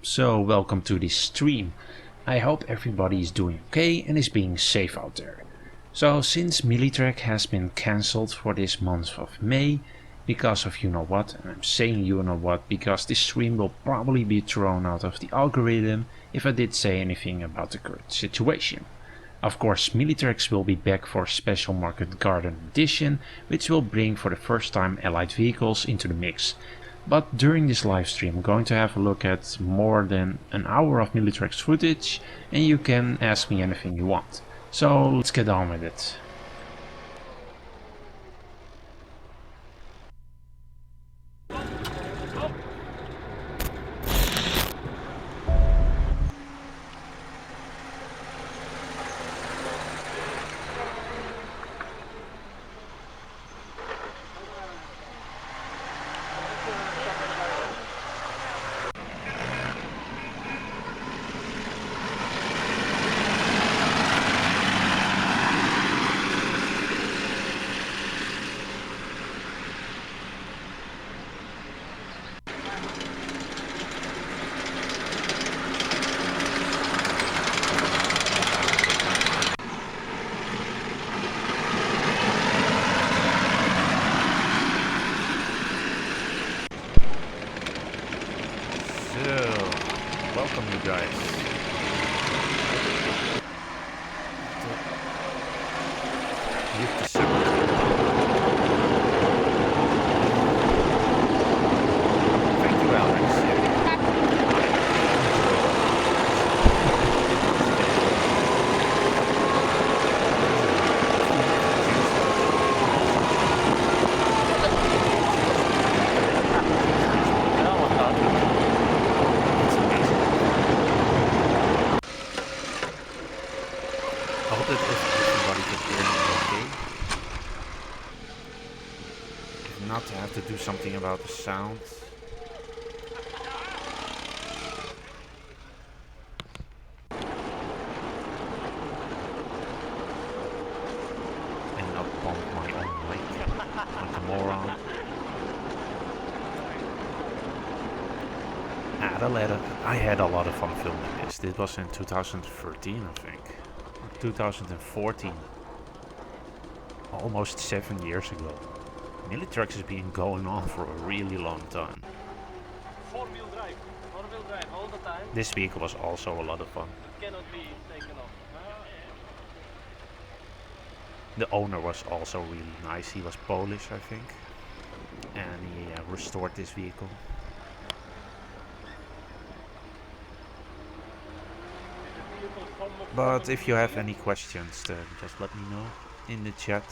So welcome to this stream. I hope everybody is doing okay and is being safe out there. So since Militracks has been cancelled for this month of May because of you know what, and I'm saying you know what because this stream will probably be thrown out of the algorithm if I did say anything about the current situation. Of course, Militracks will be back for a special Market Garden edition, which will bring for the first time allied vehicles into the mix. But during this live stream I'm going to have a look at more than an hour of Militracks footage, and you can ask me anything you want. So let's get on with it. Welcome you guys. Youth December. Thank you, Alex. I have to do something about the sound. And not bump my own mic like a moron. I had a lot of fun filming this. This was in 2013, I think. Or 2014. Almost 7 years ago. Militracks has been going on for a really long time. Four-wheel drive all the time. This vehicle was also a lot of fun. It cannot be taken off. The owner was also really nice. He was Polish, I think. And he restored this vehicle. But if you have any questions, just let me know in the chat.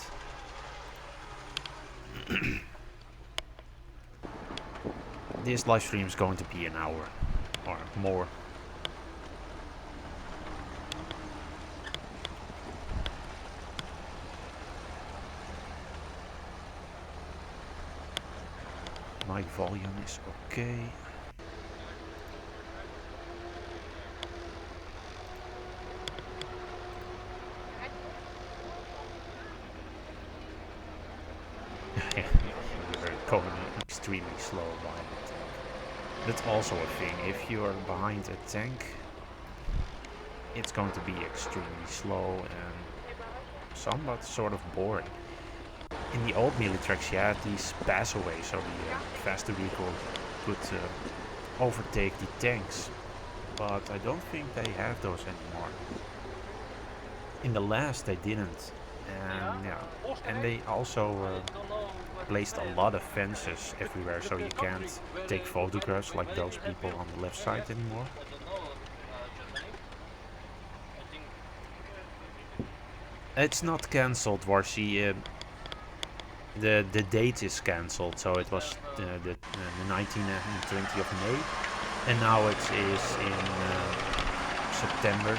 This live stream is going to be an hour or more. My volume is okay. Going extremely slow behind the tank. That's also a thing. If you are behind a tank, it's going to be extremely slow and somewhat sort of boring. In the old Militracks, you had these passaways, so the faster vehicle could overtake the tanks. But I don't think they have those anymore. In the last, they didn't. And yeah, and they also placed a lot of fences everywhere, so you can't take photographs like those people on the left side anymore. It's not cancelled, Warsy. The date is cancelled, so it was the 19th and 20th of May, and now it is in September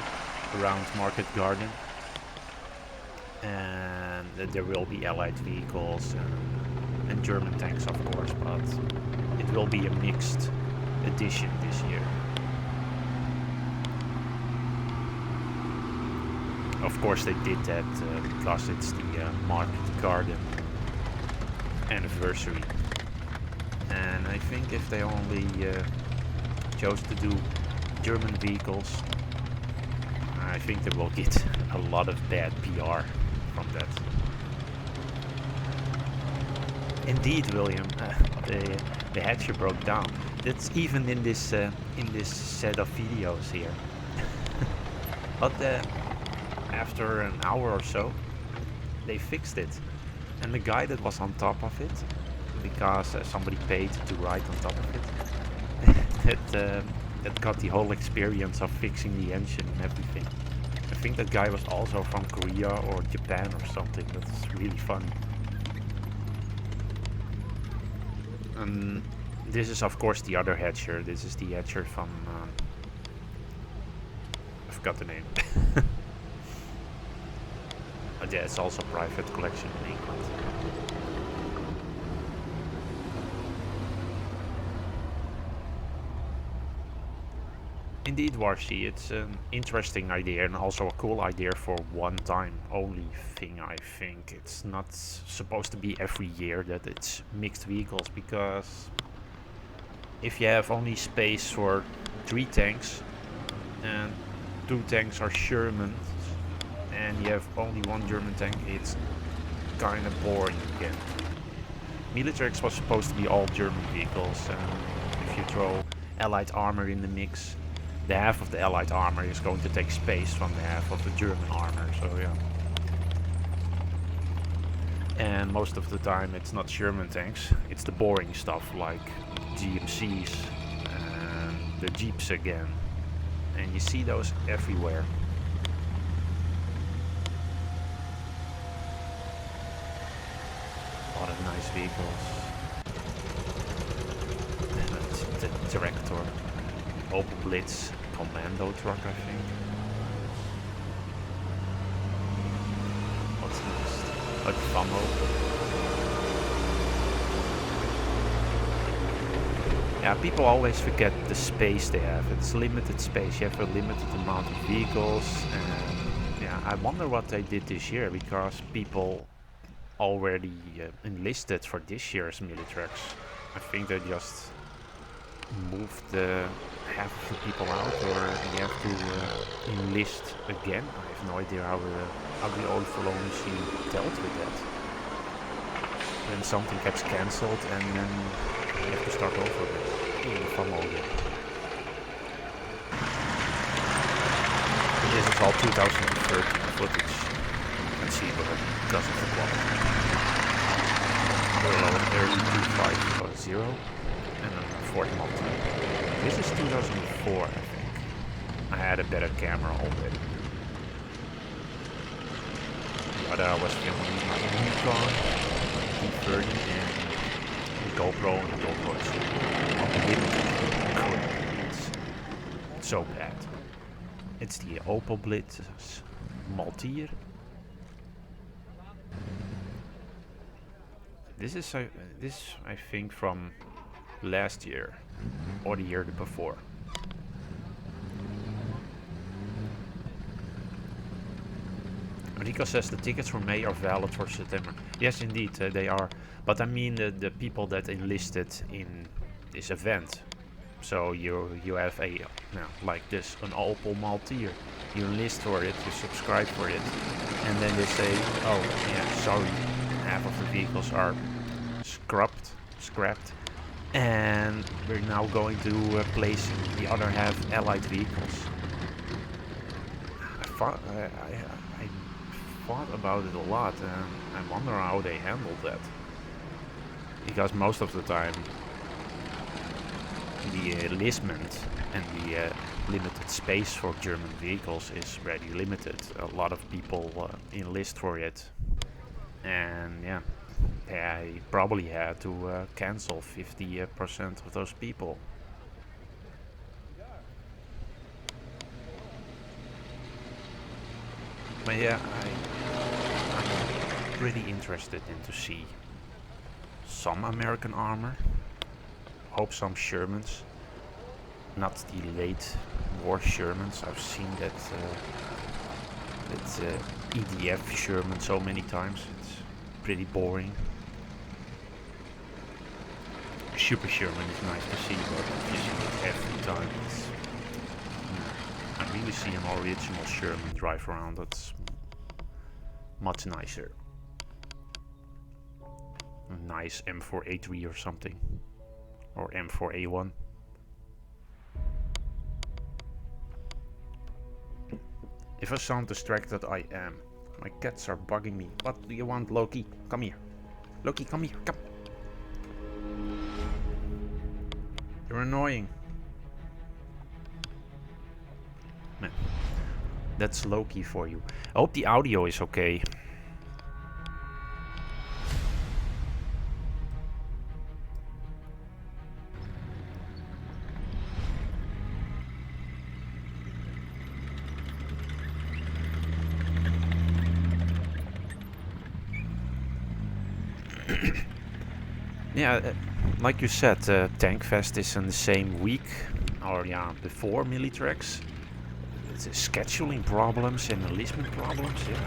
around Market Garden. And there will be allied vehicles and German tanks, of course, but it will be a mixed edition this year. Of course they did that because it's the Market Garden anniversary. And I think if they only chose to do German vehicles. I think they will get a lot of bad PR from that. Indeed, William, the hatcher broke down. That's even in this set of videos here. But after an hour or so, they fixed it, and the guy that was on top of it, because somebody paid to ride on top of it, that got the whole experience of fixing the engine and everything. I think that guy was also from Korea or Japan or something. That's really funny. This is of course the other hatcher. This is the hatcher from I forgot the name. But yeah, it's also private collection in England. Indeed, Warshi, it's an interesting idea and also a cool idea for one time only thing. I think it's not supposed to be every year that it's mixed vehicles, because if you have only space for 3 tanks and 2 tanks are Shermans and you have only 1 German tank, it's kind of boring again. Militracks was supposed to be all German vehicles, and if you throw Allied armor in the mix, the half of the Allied armor is going to take space from the half of the German armor, so yeah. And most of the time it's not Sherman tanks, it's the boring stuff like GMCs and the Jeeps again. And you see those everywhere. A lot of nice vehicles. And the tractor. Opel Blitz commando truck, I think. What's next? Like Famo. Yeah, people always forget the space they have. It's limited space. You have a limited amount of vehicles, and yeah, I wonder what they did this year, because people already enlisted for this year's Militracks. I think they just moved half of the people out, or you have to enlist again. I have no idea how the old follow machine dealt with that. Then something gets cancelled and then you have to start over in the FAMO again. This is all 2013 footage. You can see that it doesn't look well. Early 2.5.0 and then Ford Multi. This is 2004, I think. I had a better camera already. But I was filming my Nikon D30 and the GoPro, and the GoPro is it's so bad. It's the Opel Blitz Maltier. This is I think from last year or the year before. Rico says the tickets for May are valid for September. Yes, indeed, they are. But I mean the people that enlisted in this event. So you have like this, an Opel Maltier. You enlist for it, you subscribe for it, and then they say, oh yeah, sorry, half of the vehicles are scrapped, and we're now going to place the other half Allied vehicles. I thought about it a lot, and I wonder how they handled that. Because most of the time, the enlistment and the limited space for German vehicles is very limited. A lot of people enlist for it, and yeah, they probably had to cancel 50% of those people. But yeah, I'm pretty interested in to see some American armor. Hope some Shermans, not the late war Shermans. I've seen that EDF Sherman so many times. It's pretty boring. Super Sherman is nice to see, but if you see it every time, really see an original Sherman drive around. That's much nicer. A nice M4A3 or something. Or M4A1. If I sound distracted, I am. My cats are bugging me. What do you want, Loki? Come here. Loki, come here. Come. You're annoying. Man. That's Loki for you. I hope the audio is okay. Yeah, like you said, Tank Fest is in the same week, or yeah, before Militracks. It's scheduling problems and enlistment problems, yeah.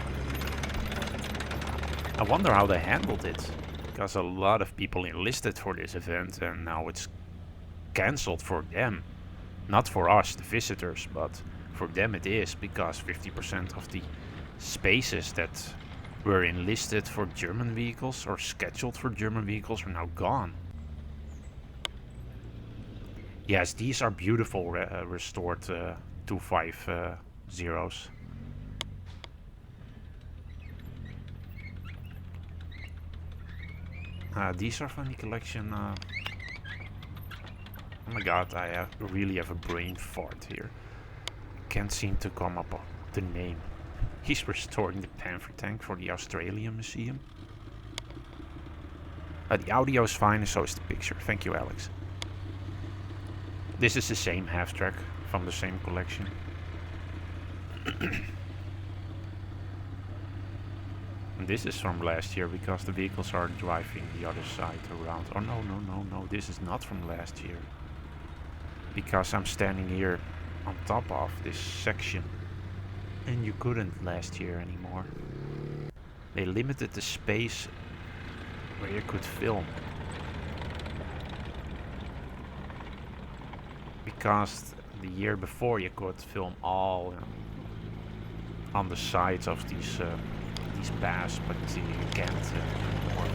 I wonder how they handled it, because a lot of people enlisted for this event and now it's cancelled for them. Not for us, the visitors, but for them it is, because 50% of the spaces that were enlisted for German vehicles or scheduled for German vehicles are now gone. Yes, these are beautiful restored 250s. These are from the collection. Oh my god, I really have a brain fart here. Can't seem to come up with the name. He's restoring the Panzer tank for the Australian Museum. The audio is fine, and so is the picture. Thank you, Alex. This is the same half-track from the same collection. And this is from last year because the vehicles are driving the other side around. Oh no, this is not from last year. Because I'm standing here on top of this section. And you couldn't last year anymore. They limited the space where you could film. Because the year before you could film all on the sides of these paths, but you can't anymore.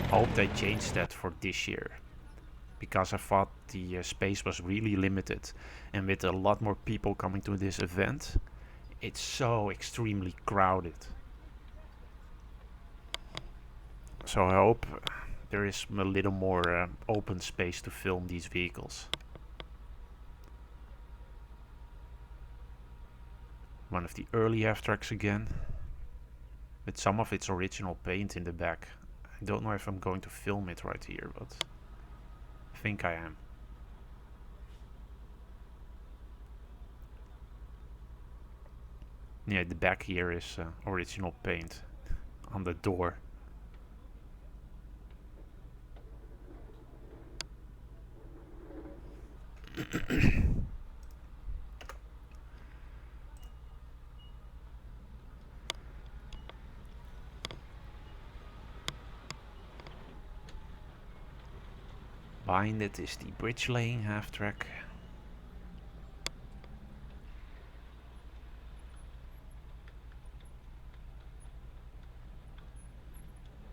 I hope they changed that for this year. Because I thought the space was really limited. And with a lot more people coming to this event, it's so extremely crowded. So I hope there is a little more open space to film these vehicles. One of the early half-tracks again. With some of its original paint in the back. I don't know if I'm going to film it right here, but I think I am. Yeah, the back here is original paint on the door. Behind it is the bridge laying half-track.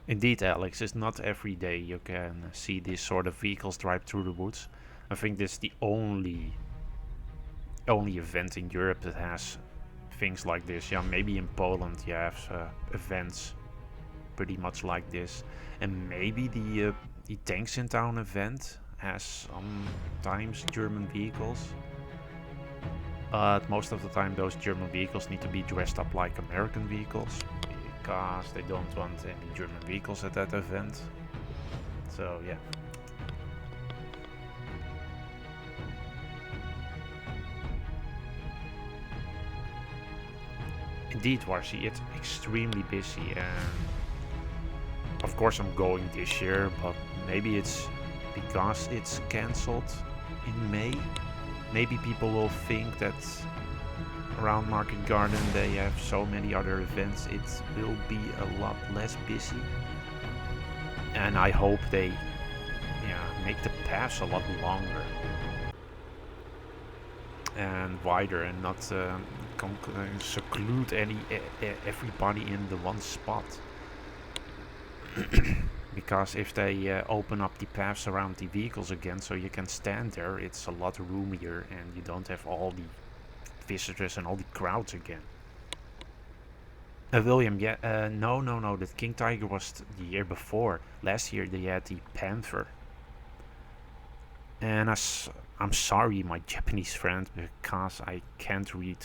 Indeed, Alex, it's not every day you can see these sort of vehicles drive through the woods. I think this is the only event in Europe that has things like this. Yeah, maybe in Poland you have events pretty much like this. And maybe the Tanks in Town event has sometimes German vehicles. But most of the time those German vehicles need to be dressed up like American vehicles. Because they don't want any German vehicles at that event. So yeah. Indeed, Warsi, it's extremely busy, and of course I'm going this year, but maybe it's because it's cancelled in May. Maybe people will think that around Market Garden they have so many other events, it will be a lot less busy. And I hope they make the paths a lot longer. and wider, and not seclude everybody in the one spot. Because if they open up the paths around the vehicles again so you can stand there, it's a lot roomier and you don't have all the visitors and all the crowds again. William, yeah, no, the King Tiger was the year before. Last year they had the Panther. And I'm sorry, my Japanese friend, because I can't read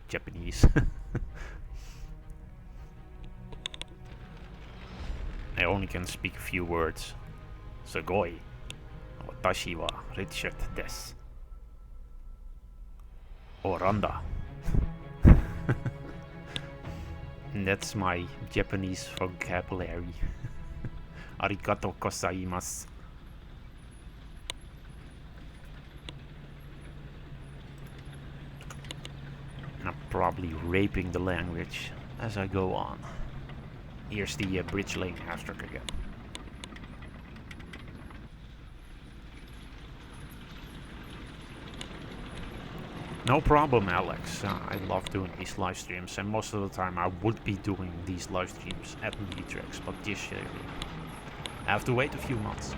Japanese. I only can speak a few words. Sugoi. Watashi wa Richard desu. Oranda. And that's my Japanese vocabulary. Arigato gozaimasu. And I'm probably raping the language as I go on. Here's the bridge lane hashtag again. No problem, Alex. I love doing these live streams, and most of the time I would be doing these live streams at Militracks, but this year I have to wait a few months.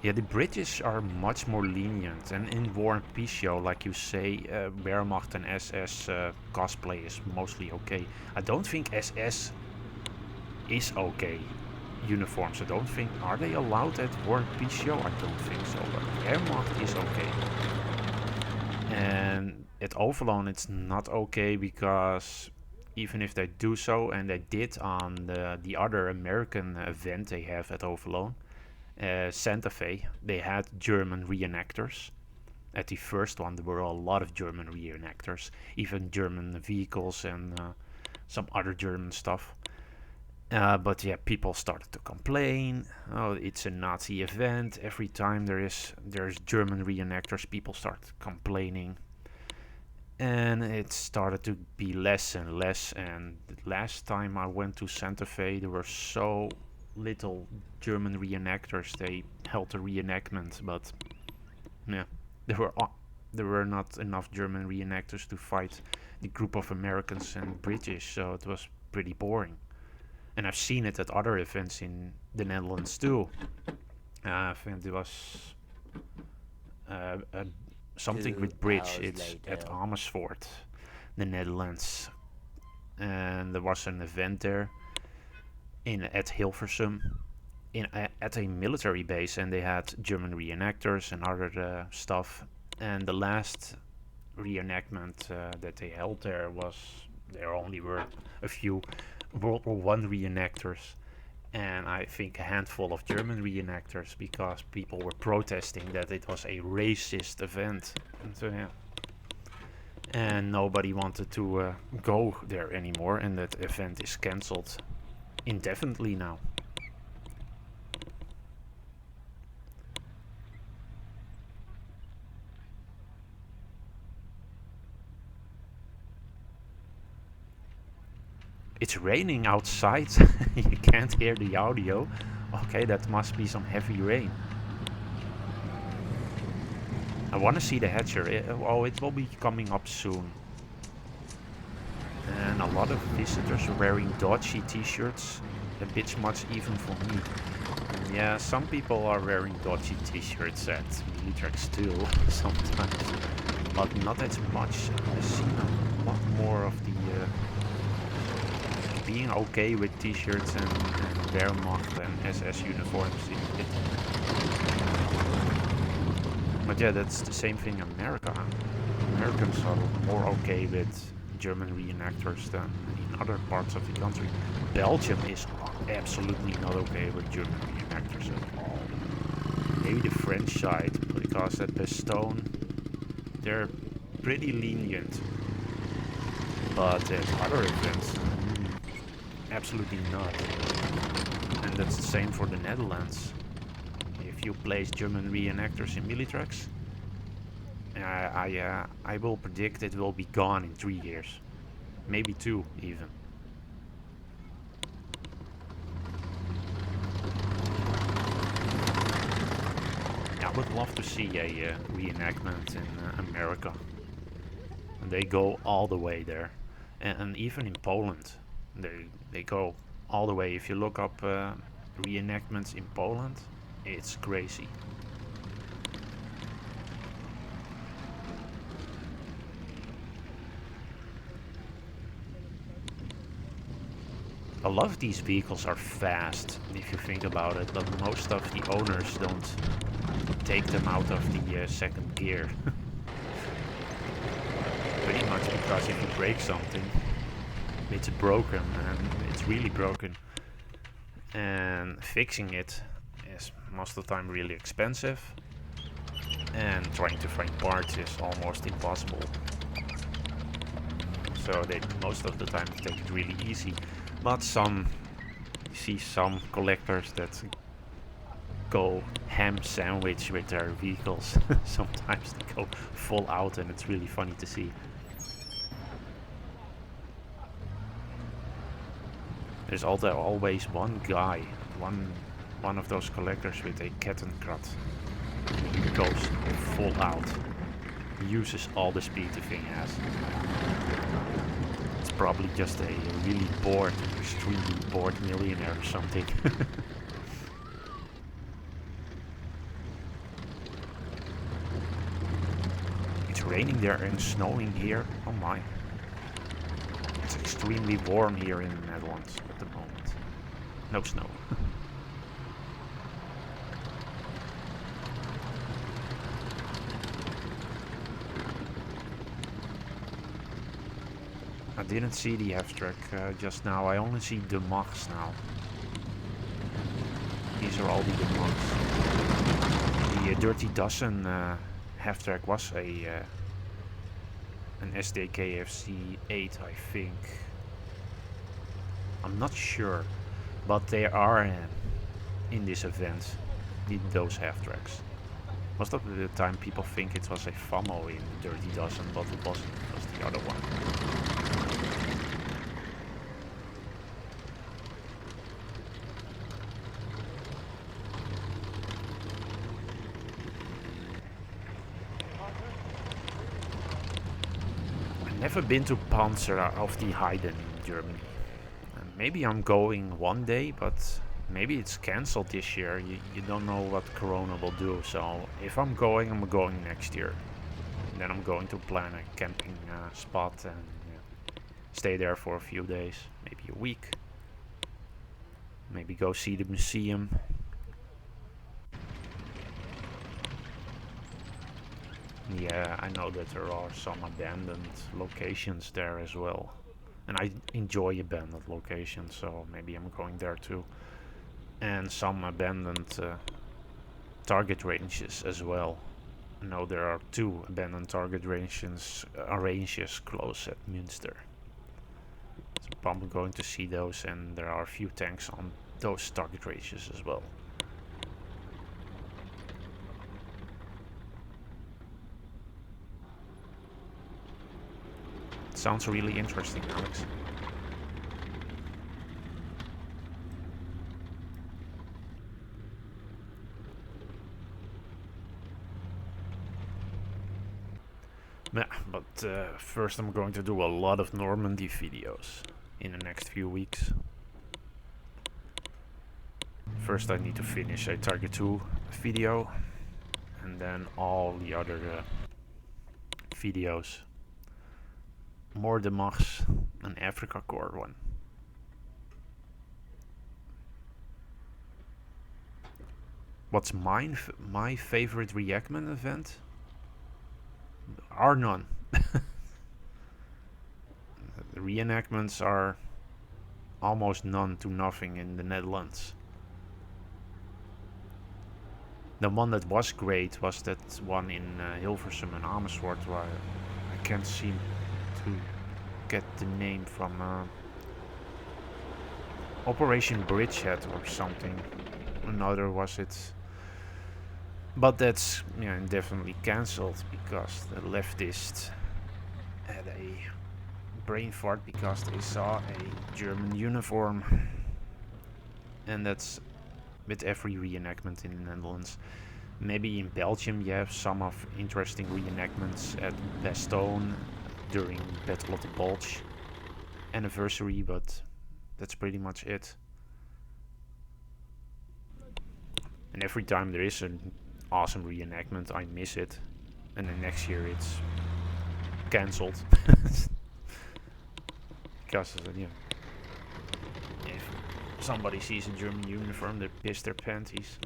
Yeah, the British are much more lenient, and in War and Peace show, like you say, Wehrmacht and SS cosplay is mostly okay. I don't think SS is okay. Uniforms, I don't think, are they allowed at War and Peace show? I don't think so, but Wehrmacht is okay. And at Overloon it's not okay, because even if they do so, and they did on the other American event they have at Overloon, Santa Fe, they had German reenactors. At the first one there were a lot of German reenactors, even German vehicles and some other German stuff. But yeah, people started to complain. Oh, it's a Nazi event. Every time there's German reenactors, people start complaining. And it started to be less and less. And the last time I went to Santa Fe, there were so little German reenactors. They held a reenactment, but yeah, there were not enough German reenactors to fight the group of Americans and British, so it was pretty boring. And I've seen it at other events in the Netherlands too. I think it was something with bridge. It's at Amersfoort, the Netherlands, and there was an event there at Hilversum, at a military base, and they had German reenactors and other stuff. And the last reenactment that they held there only were a few World War I reenactors, and I think a handful of German reenactors, because people were protesting that it was a racist event. And so yeah, and nobody wanted to go there anymore, and that event is cancelled indefinitely now. It's raining outside. You can't hear the audio. Okay, that must be some heavy rain. I want to see the hatcher. It will be coming up soon. And a lot of visitors are wearing dodgy t-shirts. A bit much even for me. And yeah, some people are wearing dodgy t-shirts at Militracks too, sometimes. But not as much. I've seen a lot more of the being okay with t-shirts and Wehrmacht and SS uniforms in Italy. But yeah, that's the same thing in America. Americans are more okay with German reenactors than in other parts of the country. Belgium is absolutely not okay with German reenactors at all. Maybe the French side, because at Bastogne they're pretty lenient. But at other events, absolutely not. And that's the same for the Netherlands. If you place German reenactors in Militracks, I will predict it will be gone in 3 years. Maybe 2 even. I would love to see a reenactment in America. And they go all the way there. And even in Poland, they go all the way. If you look up reenactments in Poland, it's crazy. A lot of these vehicles are fast, if you think about it, but most of the owners don't take them out of the second gear. Pretty much because if you break something, it's broken, and it's really broken. And fixing it is most of the time really expensive, and trying to find parts is almost impossible. So they most of the time take it really easy. But you see some collectors that go ham sandwich with their vehicles. Sometimes they go full out, and it's really funny to see. There's also always one guy, one of those collectors with a Kettenkrad. He goes full out. He uses all the speed the thing has. It's probably just a really bored, extremely bored millionaire or something. It's raining there and snowing here. Oh my. It's extremely warm here in the Netherlands at the moment. No snow. I didn't see the half-track just now. I only see the Machs now. These are all the Machs. The Dirty Dozen half-track was an SDKFC 8, I think. I'm not sure, but they are in this event, those half-tracks. Most of the time people think it was a FAMO in Dirty Dozen, but it wasn't. It was the other one. Never been to Panzer of the Heiden in Germany. Maybe I'm going one day, but maybe it's cancelled this year. You don't know what Corona will do. So if I'm going next year. And then I'm going to plan a camping spot and stay there for a few days, maybe a week. Maybe go see the museum. Yeah, I know that there are some abandoned locations there as well. And I enjoy abandoned locations, so maybe I'm going there too. And some abandoned target ranges as well. I know there are 2 abandoned target ranges close at Münster. So I'm going to see those, and there are a few tanks on those target ranges as well. Sounds really interesting, Alex. Yeah, but first I'm going to do a lot of Normandy videos in the next few weeks. First I need to finish a Target 2 video, and then all the other videos. More the Machs, an Africa Corps one. What's my favorite reenactment event? Are none. The reenactments are almost none to nothing in the Netherlands. The one that was great was that one in Hilversum and Amersfoort, where I can't seem to get the name from. Operation Bridgehead or something. Another was it. But that's definitely cancelled because the leftists had a brain fart because they saw a German uniform. And that's with every reenactment in the Netherlands. Maybe in Belgium you have some of interesting reenactments at Bastogne during Battle of the Bulge anniversary, but that's pretty much it. And every time there is an awesome reenactment, I miss it. And then next year it's cancelled. Because, yeah. If somebody sees a German uniform, they piss their panties.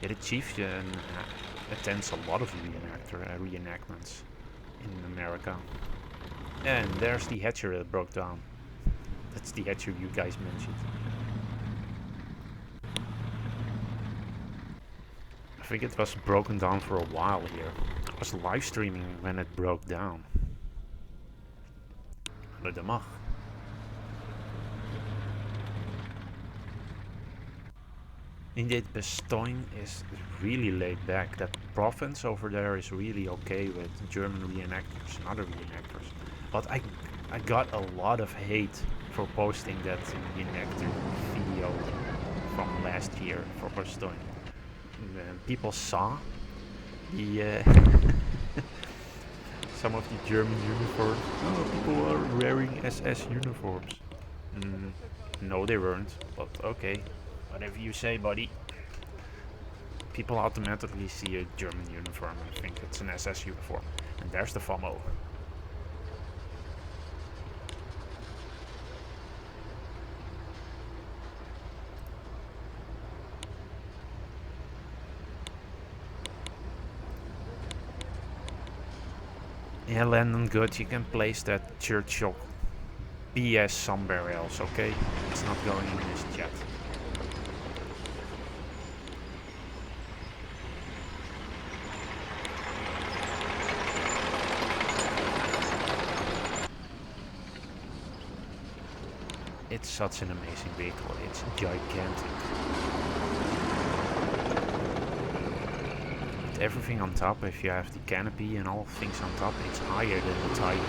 Yeah, the chief attends a lot of reenactments in America. And there's the hatcher that broke down. That's the hatcher you guys mentioned. I think it was broken down for a while here. I was live streaming when it broke down. Maar dat mag. Indeed, Bastogne is really laid back. That province over there is really okay with German reenactors and other reenactors. But I got a lot of hate for posting that reenactor video from last year for Bastogne. People saw the some of the German uniforms. Oh, people are wearing SS uniforms. No, they weren't. But okay, whatever you say, buddy. People automatically see a German uniform and think it's an SS uniform. And there's the FOMO. Yeah, Landon, good. You can place that Churchill BS somewhere else, okay? It's not going in this chat. It's such an amazing vehicle. It's gigantic. Everything on top, if you have the canopy and all things on top, it's higher than the Tiger.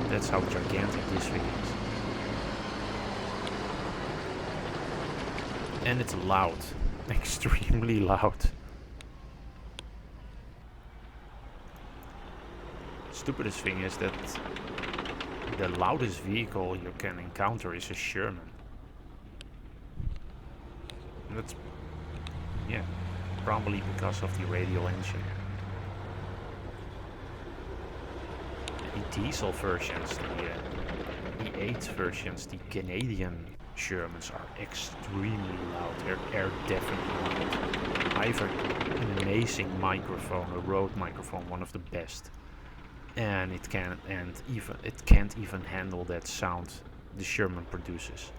That's how gigantic this thing is. And it's loud. Extremely loud. Stupidest thing is that the loudest vehicle you can encounter is a Sherman. That's, yeah, probably because of the radial engine. The diesel versions, the 8 versions, the Canadian Shermans are extremely loud. They're definitely loud. I have an amazing microphone, a Rode microphone, one of the best. And it can't even handle that sound the Sherman produces.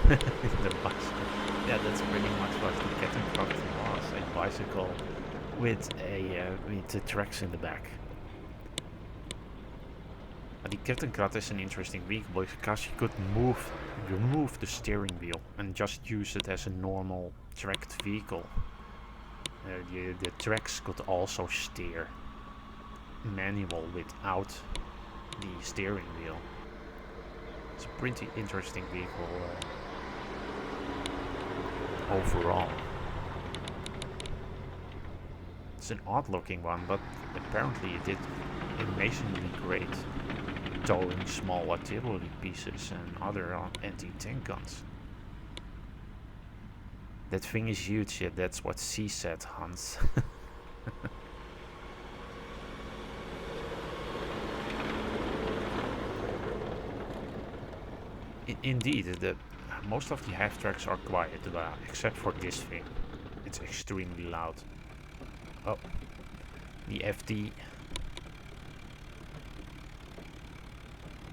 The bicycle. Yeah, that's pretty much what the Kettenkracht was. A bicycle with the tracks in the back. The Kettenkracht is an interesting vehicle because you could remove the steering wheel and just use it as a normal tracked vehicle. The tracks could also steer manual without the steering wheel. It's a pretty interesting vehicle overall. It's an odd looking one, but apparently it did amazingly great towing small artillery pieces and other anti-tank guns. That thing is huge, yeah, that's what C said, Hans. Indeed, most of the half-tracks are quiet, except for this thing. It's extremely loud. Oh, the FD.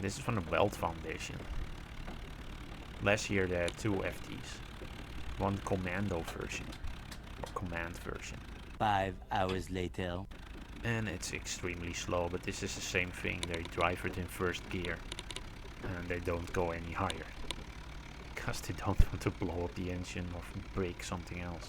This is from the Weld Foundation. Last year they had 2 FDs. One commando version, or command version. 5 hours later. And it's extremely slow, but this is the same thing. They drive it in first gear. And they don't go any higher. because they don't want to blow up the engine or break something else.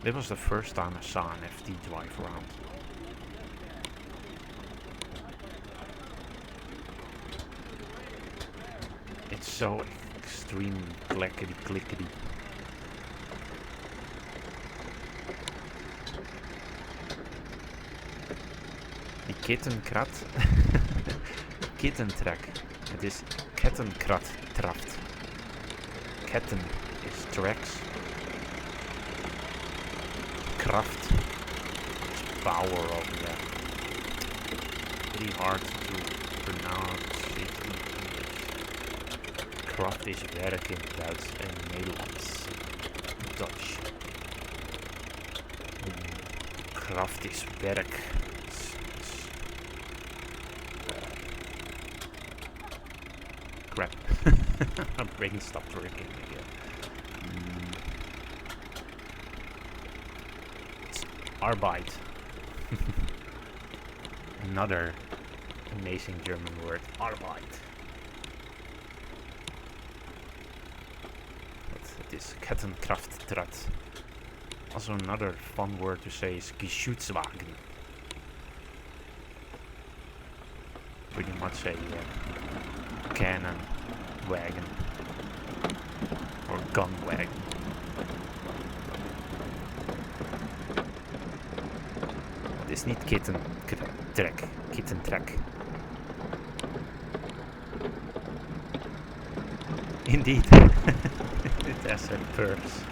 This was the first time I saw an FT drive around. It's so extremely clickety. Die kittenkrat. Kittentrek. Het is kettenkrat traft. Ketten is tracks. Kraft is power over there. Pretty hard to pronounce it in English. Kraft is werk in Duits en Nederlands. Dutch. Kraft is werk. Crap. My brain stopped working again. It's Arbeit. Another amazing German word. Arbeit. But it is Kettenkraftdraht. Also another fun word to say is Geschützwagen. Pretty much a cannon wagon or gun wagon. Het is niet kittentrek. Indeed, it has a purse.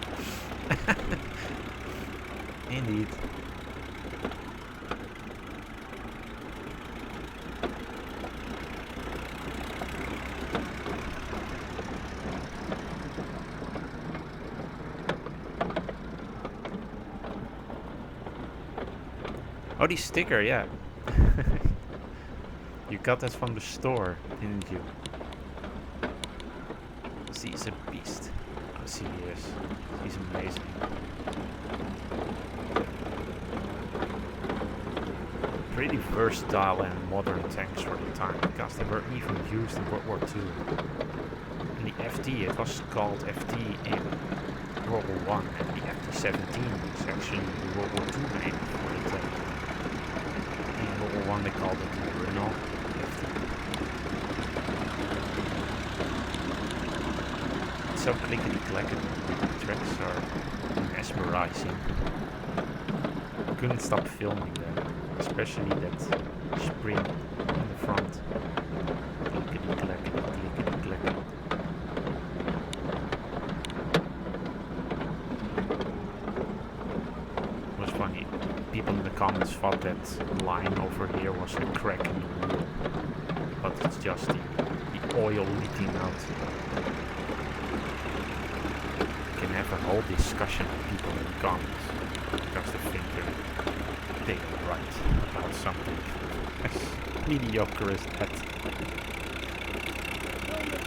Indeed. Oh, die sticker, yeah. You got that from the store, didn't you? He's a beast. Oh, see, he is. He's amazing. Pretty versatile and modern tanks for the time, because they were even used in World War II. And the FT, it was called FT in World War I, and the FT-17 is actually the World War II name for the tank. In World War I they called it the Renault FT. It's so clickety-clackety, the tracks are mesmerizing. I couldn't stop filming them, especially that spring in the front. Clickety-clackety, clickety-clackety. It was funny. People in the comments thought that line over here was a crack in the wheel, but it's just the oil leaking out. You can have a whole discussion with people in the comments because they think they're right about something as mediocre as that.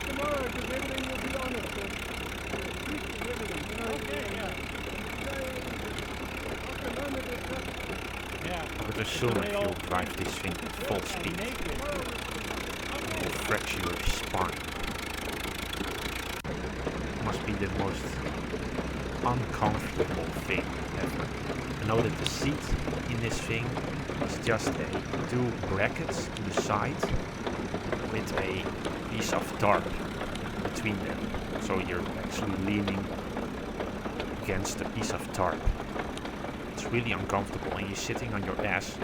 Tomorrow, because everything will be on it. Okay, yeah. I would assume if you drive this thing at full speed, it will fracture your spine. It must be the most uncomfortable thing ever. I know that the seat in this thing is just two brackets to the side with a piece of tarp between them. So you're actually leaning against a piece of tarp. It's really uncomfortable and you're sitting on your ass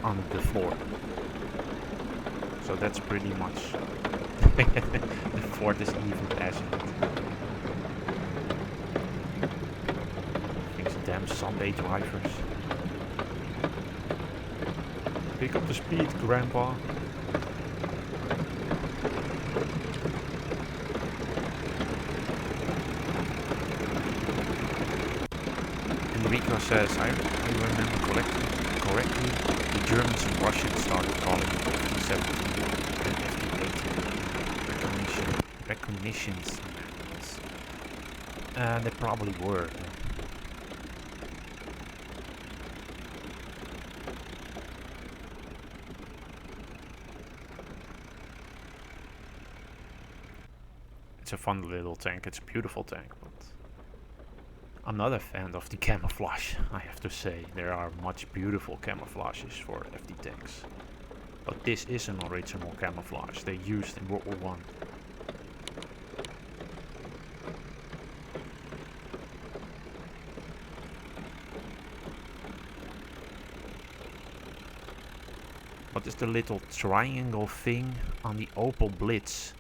on the floor. So that's pretty much the Ford is even passing it. These damn Sunday drivers. Pick up the speed, Grandpa. Enrico says, I remember correctly, the Germans and Russians started calling it FT-17 and FT-18 recognitions. They probably were. It's a fun little tank, it's a beautiful tank, but I'm not a fan of the camouflage, I have to say. There are much beautiful camouflages for FD tanks. But this is an original camouflage they used in World War One. What is the little triangle thing on the Opel Blitz?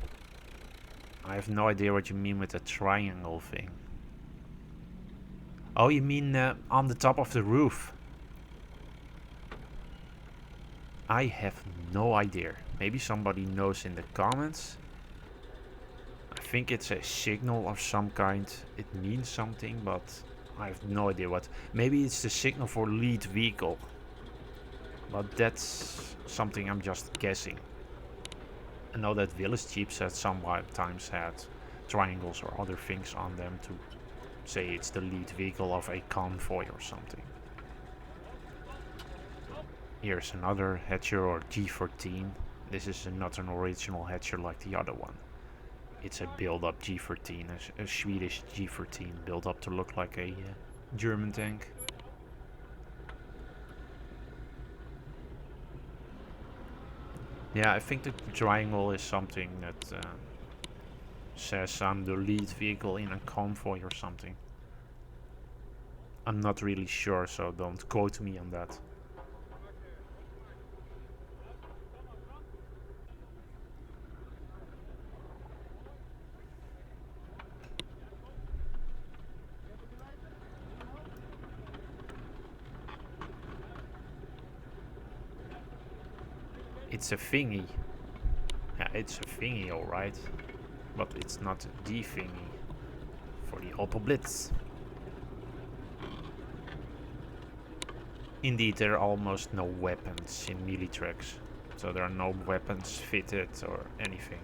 I have no idea what you mean with the triangle thing. Oh, you mean on the top of the roof? I have no idea. Maybe somebody knows in the comments. I think it's a signal of some kind. It means something, but I have no idea what. Maybe it's the signal for lead vehicle. But that's something I'm just guessing. I know that village jeeps had sometimes had triangles or other things on them to say it's the lead vehicle of a convoy or something. Here's another Hatcher or G14. This is not an original Hatcher like the other one. It's a build-up G14, a Swedish G14 built up to look like a German tank. Yeah, I think the triangle is something that says I'm the lead vehicle in a convoy or something. I'm not really sure, so don't quote me on that. It's a thingy. Yeah, it's a thingy, alright. But it's not the thingy for the Opel Blitz. Indeed, there are almost no weapons in Militracks. So there are no weapons fitted or anything.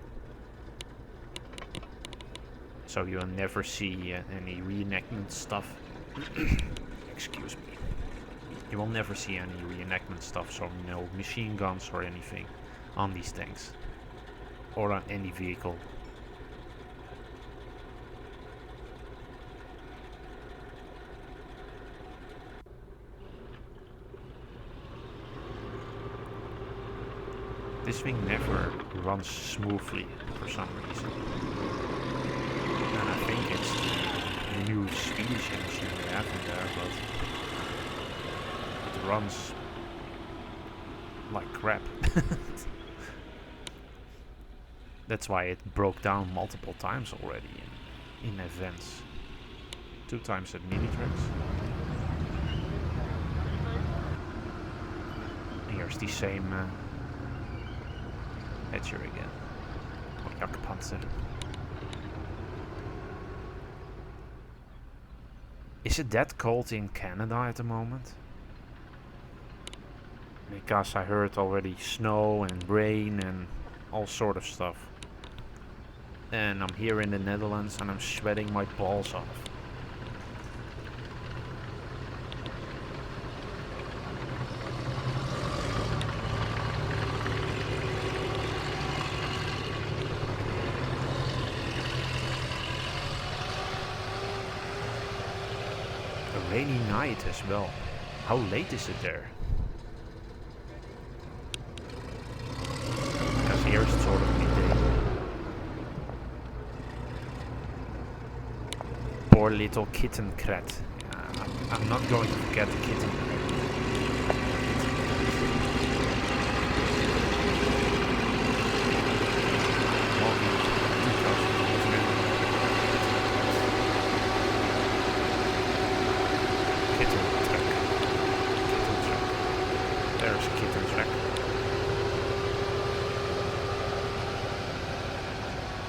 So you'll never see any reenactment stuff. Excuse me. You will never see any reenactment stuff, so no machine guns or anything on these tanks. Or on any vehicle. This thing never runs smoothly for some reason. And I think it's the new Swedish engine we have in there, but it runs like crap. That's why it broke down multiple times already in events. 2 times at Militracks. Here's the same Hatcher again. Or Panzer. Is it that cold in Canada at the moment? Because I heard already snow and rain and all sort of stuff. And I'm here in the Netherlands and I'm sweating my balls off. A rainy night as well. How late is it there? Because here it's sort of midday. Poor little kitten Kret. I'm not going to forget the kitten. There's a kitten track.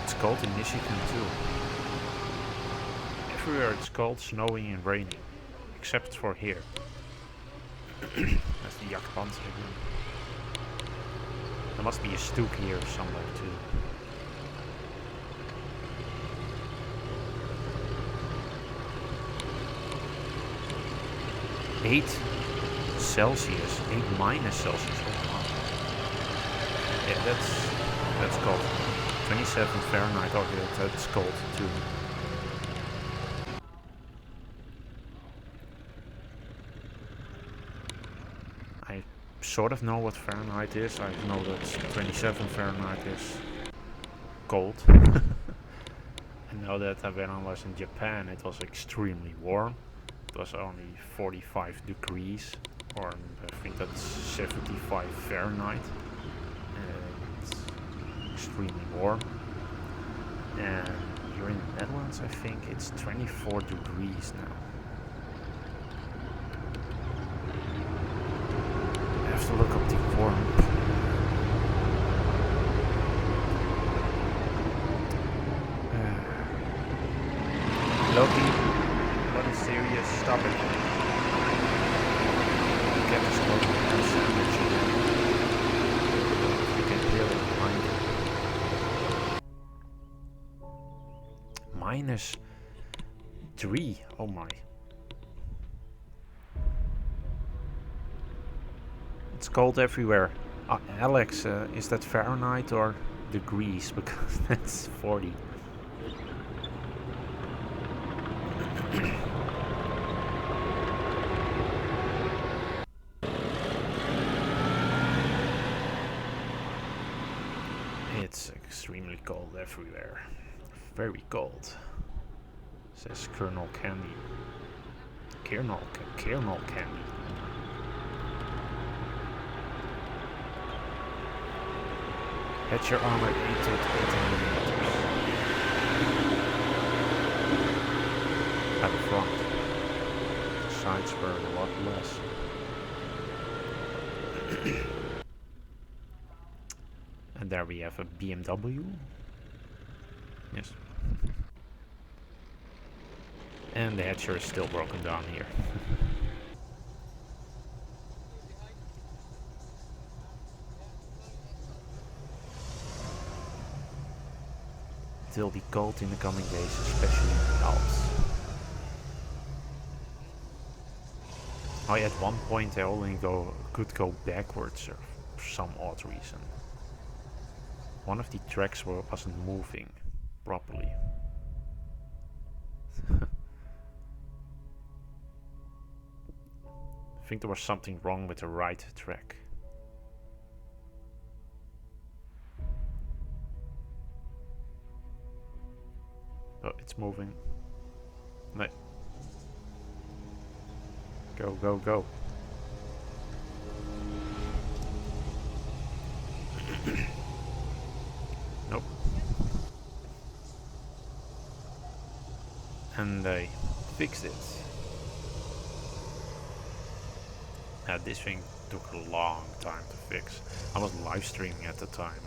It's cold in Michigan too. Everywhere it's cold, snowing and raining. Except for here. That's the Panzer again. There must be a Stook here somewhere too. Celsius, 8 minus Celsius. Oh, wow. Yeah, that's cold. 27 Fahrenheit, oh yeah, that's cold too. I sort of know what Fahrenheit is. I know that 27 Fahrenheit is cold. I know that when I was in Japan it was extremely warm. It was only 45 degrees, or I think that's 75 Fahrenheit. It's extremely warm. And here in the Netherlands I think it's 24 degrees now. I have to look up the warmth. Loki, what is serious? Stop it. Get this close to sandwich again. You can hear it behind you. -3. Oh my. It's cold everywhere. Alex, is that Fahrenheit or degrees? Because that's 40. It's extremely cold everywhere. Very cold. Says Colonel Candy. Colonel Candy. Hit your armor 8 to 18 millimeters. At the front. The sides were a lot less. And there we have a BMW. Yes. And the hatcher is still broken down here. It will be cold in the coming days, especially in the Alps. At one point I only could go backwards for some odd reason. One of the tracks wasn't moving properly. I think there was something wrong with the right track. Oh, it's moving. No. Go, go, go. Nope. And they fixed it. This thing took a long time to fix. I was live streaming at the time.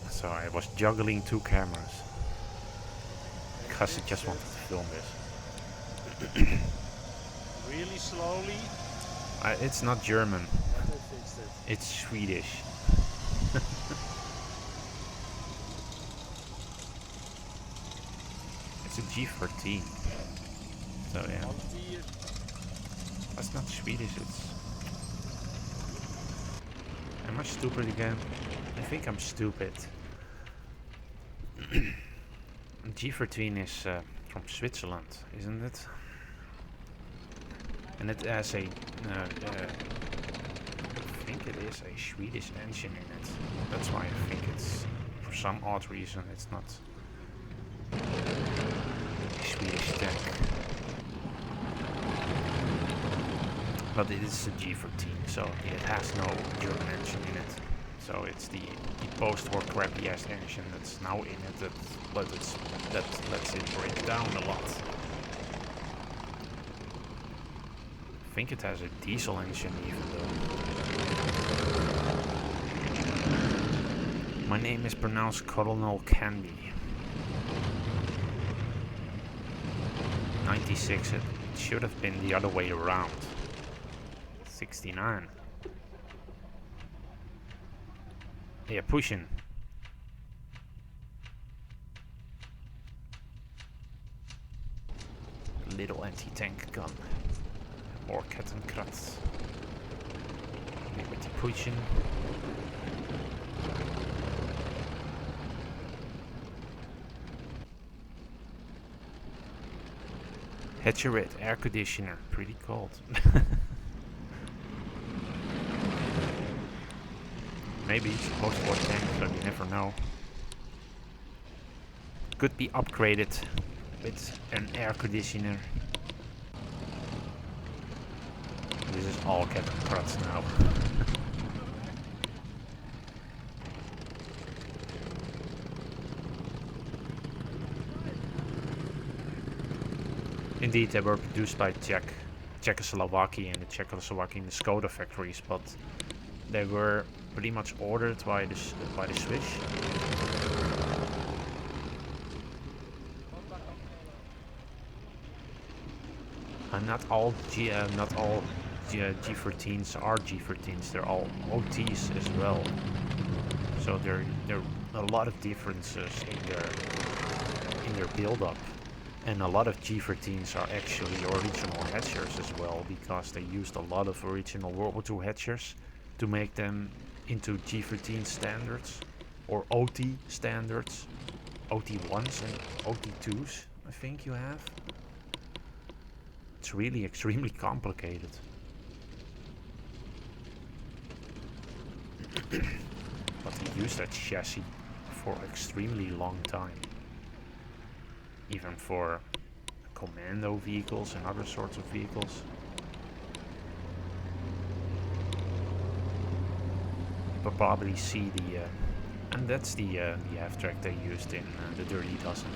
So I was juggling 2 cameras. Because I just wanted to film this. Really slowly. It's not German. It's Swedish. It's a G14. So yeah. That's not Swedish, it's... Am I stupid again? I think I'm stupid. G14 is from Switzerland, isn't it? And it has a... I think it is a Swedish engine in it. That's why I think it's... For some odd reason it's not... a Swedish tank. But it is a G14, so it has no German engine in it. So it's the post-war crappy ass engine that's now in it that lets it break down a lot. I think it has a diesel engine even though. My name is pronounced Colonel Candy. 96, it should have been the other way around. 69. Yeah, pushing. Little anti-tank gun. More cat and krat. With the pushing. Hatchery, air conditioner, pretty cold. Maybe it's a post-war tank, so you never know. Could be upgraded with an air conditioner. This is all Captain Crutz now. Indeed, they were produced by Czechoslovakia and the Czechoslovakian Skoda factories, but they were pretty much ordered by the Swiss. And not all G14s are G14s. They're all OTs as well. So there are a lot of differences in their build-up. And a lot of G14s are actually original hatchers as well, because they used a lot of original World War II hatchers to make them into G14 standards or OT standards, OT1s and OT2s, I think you have. It's really extremely complicated. But they used that chassis for extremely long time. Even for commando vehicles and other sorts of vehicles. You'll probably see the, and that's the half-track they used in the Dirty Dozen.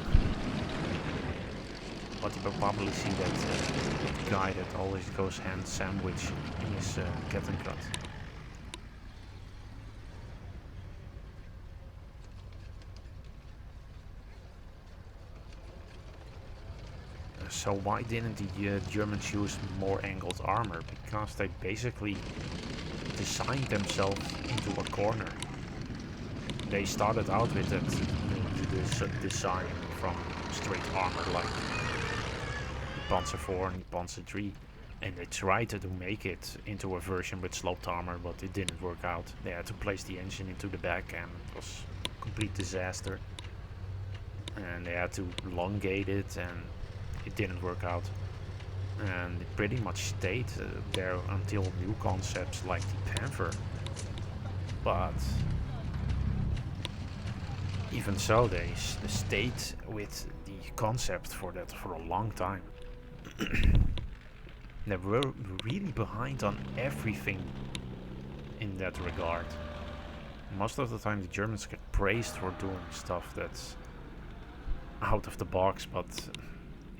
But you will probably see that guy that always goes hand sandwich in his Captain Crutz. So why didn't the Germans use more angled armor? Because they basically designed themselves into a corner. They started out with that design from straight armor like the Panzer IV and the Panzer III. And they tried to make it into a version with sloped armor, but it didn't work out. They had to place the engine into the back and it was a complete disaster. And they had to elongate it and it didn't work out, and it pretty much stayed there until new concepts like the Panzer. But even so, they stayed with the concept for that for a long time. They were really behind on everything in that regard. Most of the time the Germans get praised for doing stuff that's out of the box, but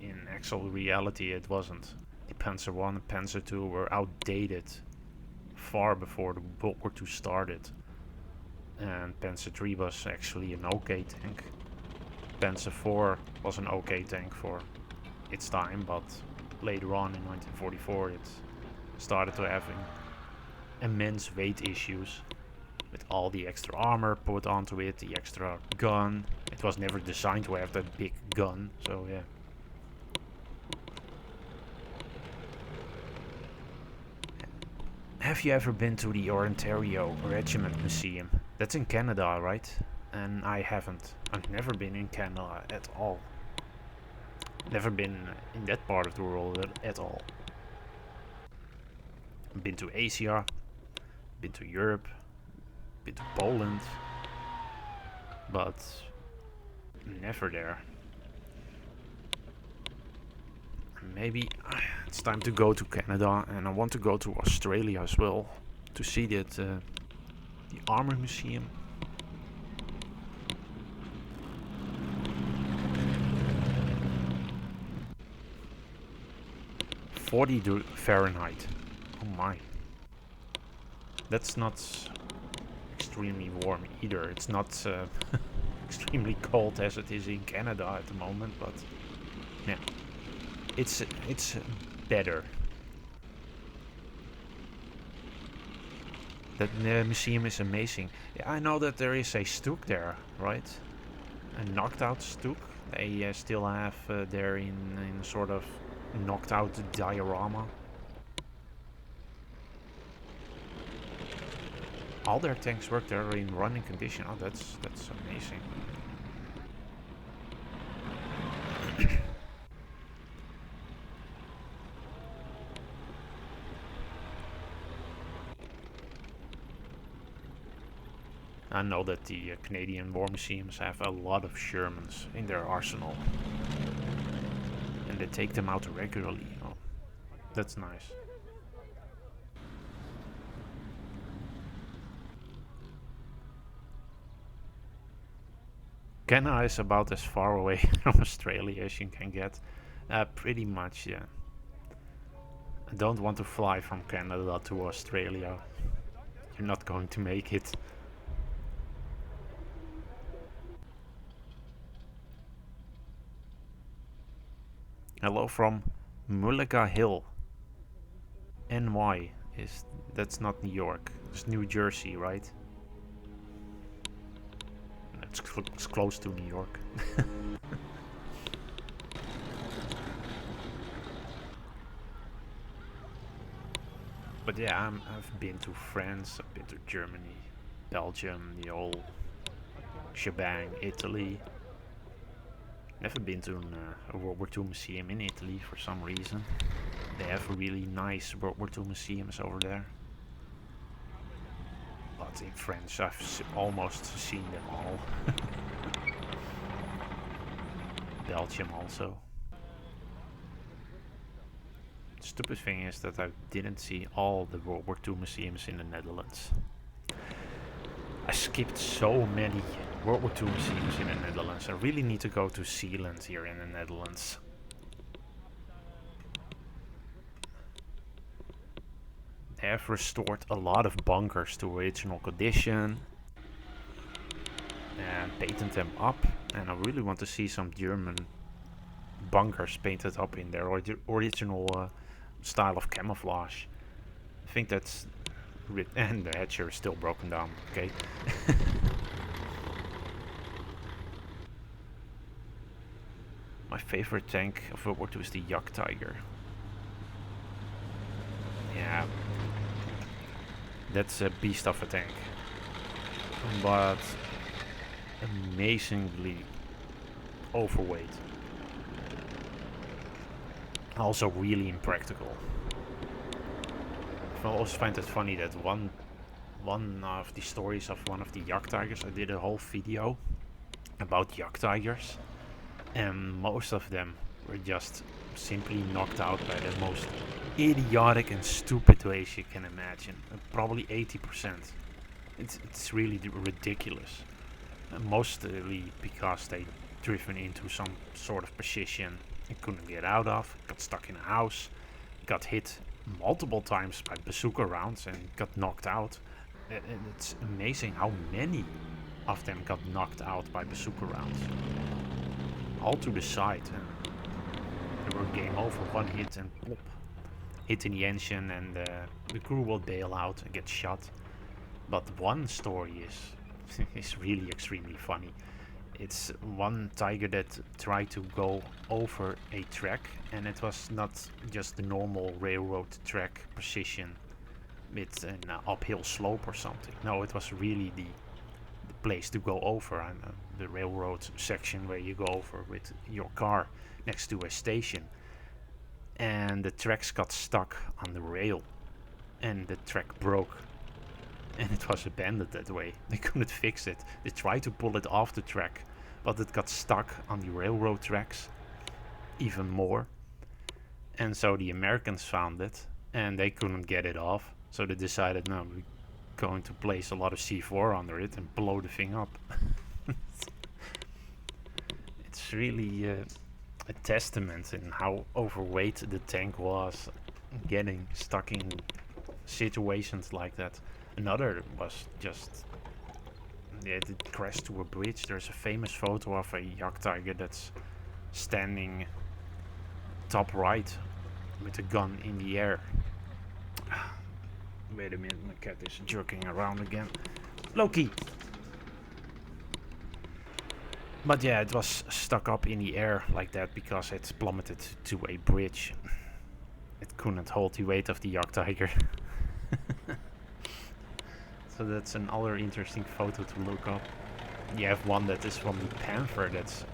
in actual reality it wasn't. The Panzer I and Panzer II were outdated far before the World War II started. And Panzer III was actually an okay tank. Panzer IV was an okay tank for its time, but later on in 1944 it started to having immense weight issues. With all the extra armor put onto it, the extra gun. It was never designed to have that big gun, so yeah. Have you ever been to the Ontario Regiment Museum? That's in Canada, right? And I haven't. I've never been in Canada at all. Never been in that part of the world at all. Been to Asia, been to Europe, been to Poland, but never there. Maybe it's time to go to Canada, and I want to go to Australia as well to see that the armor museum. '40 Fahrenheit. Oh my. That's not extremely warm either. It's not extremely cold as it is in Canada at the moment, but yeah. It's better. That museum is amazing. Yeah, I know that there is a Stuk there, right? A knocked out Stuk. They still have there in sort of knocked out diorama. All their tanks work there in running condition. Oh, that's amazing. I know that the Canadian war museums have a lot of Shermans in their arsenal. And they take them out regularly. Oh, that's nice. Canada is about as far away from Australia as you can get. Pretty much, yeah. I don't want to fly from Canada to Australia. You're not going to make it. Hello from Mulliga Hill. NY is that's not New York. It's New Jersey, right? It's close to New York. But yeah, I've been to France, I've been to Germany, Belgium, the whole shebang, Italy. Never been to a World War II museum in Italy for some reason. They have really nice World War II museums over there. But in France I've almost seen them all. Belgium also. The stupid thing is that I didn't see all the World War II museums in the Netherlands. I skipped so many World War II museums in the Netherlands. I really need to go to Zeeland here in the Netherlands. They have restored a lot of bunkers to original condition and painted them up, and I really want to see some German bunkers painted up in their original style of camouflage. I think that's and the hatcher is still broken down. Okay. My favorite tank of World War II is the Jagdtiger. Yeah, that's a beast of a tank, but amazingly overweight. Also really impractical. I also find it funny that one of the stories of one of the Jagdtigers, I did a whole video about Jagdtigers, and most of them were just simply knocked out by the most idiotic and stupid ways you can imagine. Probably 80%. It's really ridiculous. Mostly because they driven into some sort of position and couldn't get out of, got stuck in a house, got hit multiple times by bazooka rounds and got knocked out. And it's amazing how many of them got knocked out by bazooka rounds. All to the side, and they were game over, one hit and plop. Hit in the engine, and the crew will bail out and get shot. But one story is really extremely funny. It's one tiger that tried to go over a track, and it was not just the normal railroad track precision with an uphill slope or something. No, it was really the place to go over, and the railroad section where you go over with your car next to a station. And the tracks got stuck on the rail, and the track broke. And it was abandoned that way. They couldn't fix it. They tried to pull it off the track, but it got stuck on the railroad tracks even more. And so the Americans found it, and they couldn't get it off. So they decided, no, we're going to place a lot of C4 under it and blow the thing up. It's really a testament in how overweight the tank was, getting stuck in situations like that. Another was just, it crashed to a bridge. There's a famous photo of a Jagdtiger that's standing top right with a gun in the air. Wait a minute, my cat is jerking around again. Loki! But yeah, it was stuck up in the air like that because it plummeted to a bridge. It couldn't hold the weight of the Jagdtiger. So that's another interesting photo to look up. You have one that is from the Panzer that's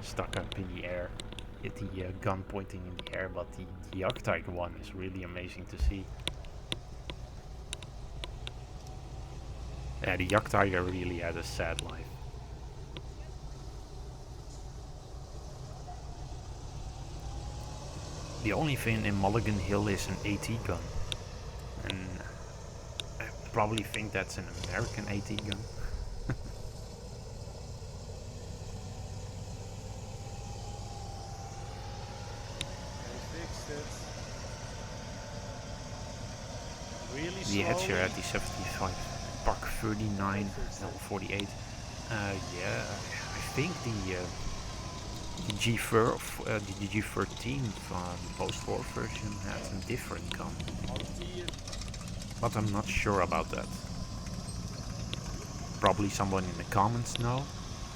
stuck up in the air with the gun pointing in the air, but the Jagdtiger one is really amazing to see. Yeah, the Yak Tiger really had a sad life. The only thing in Mulligan Hill is an AT gun. And I probably think that's an American AT gun. Really The Hatcher slowly. at the 75 Park 39 L48. Yeah, I think the G13 from the post-war version had a different gun, but I'm not sure about that. Probably someone in the comments know.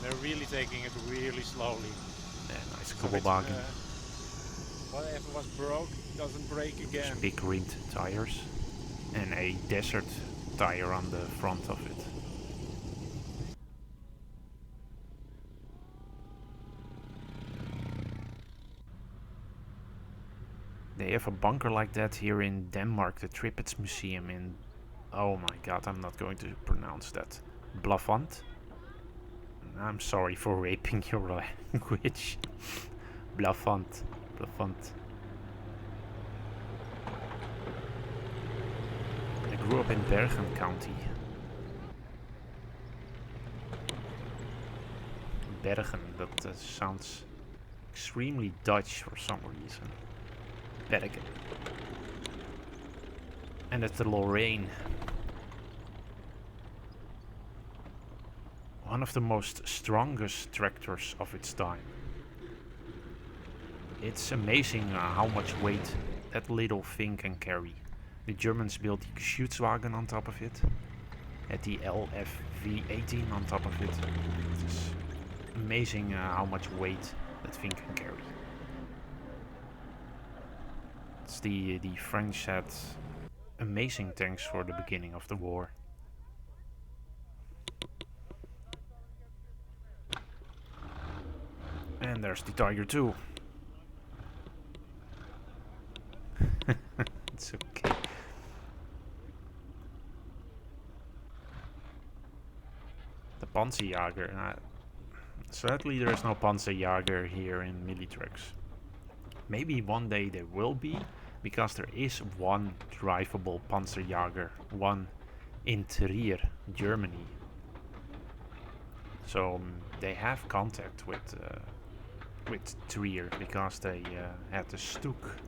They're really taking it really slowly. Yeah, nice So it's, Kugelwagen. whatever was broke doesn't break again. Big rimmed tires and a desert tire on the front of it. They have a bunker like that here in Denmark, the Tripets Museum in... Oh my god, I'm not going to pronounce that. Blavant? I'm sorry for raping your language. Blavant. Blavant. I grew up in Bergen County. Bergen, that sounds extremely Dutch for some reason. Bergen. And it's the Lorraine. One of the most strongest tractors of its time. It's amazing how much weight that little thing can carry. The Germans built the Schutzwagen on top of it. Had the LFV-18 on top of it. It's amazing how much weight that thing can carry. It's the French had amazing tanks for the beginning of the war. And there's the Tiger too. It's okay. The Panzerjäger. Sadly, there is no Panzerjäger here in Militracks. Maybe one day there will be, because there is one drivable Panzerjäger, one in Trier, Germany. So they have contact with Trier because they had the Stuk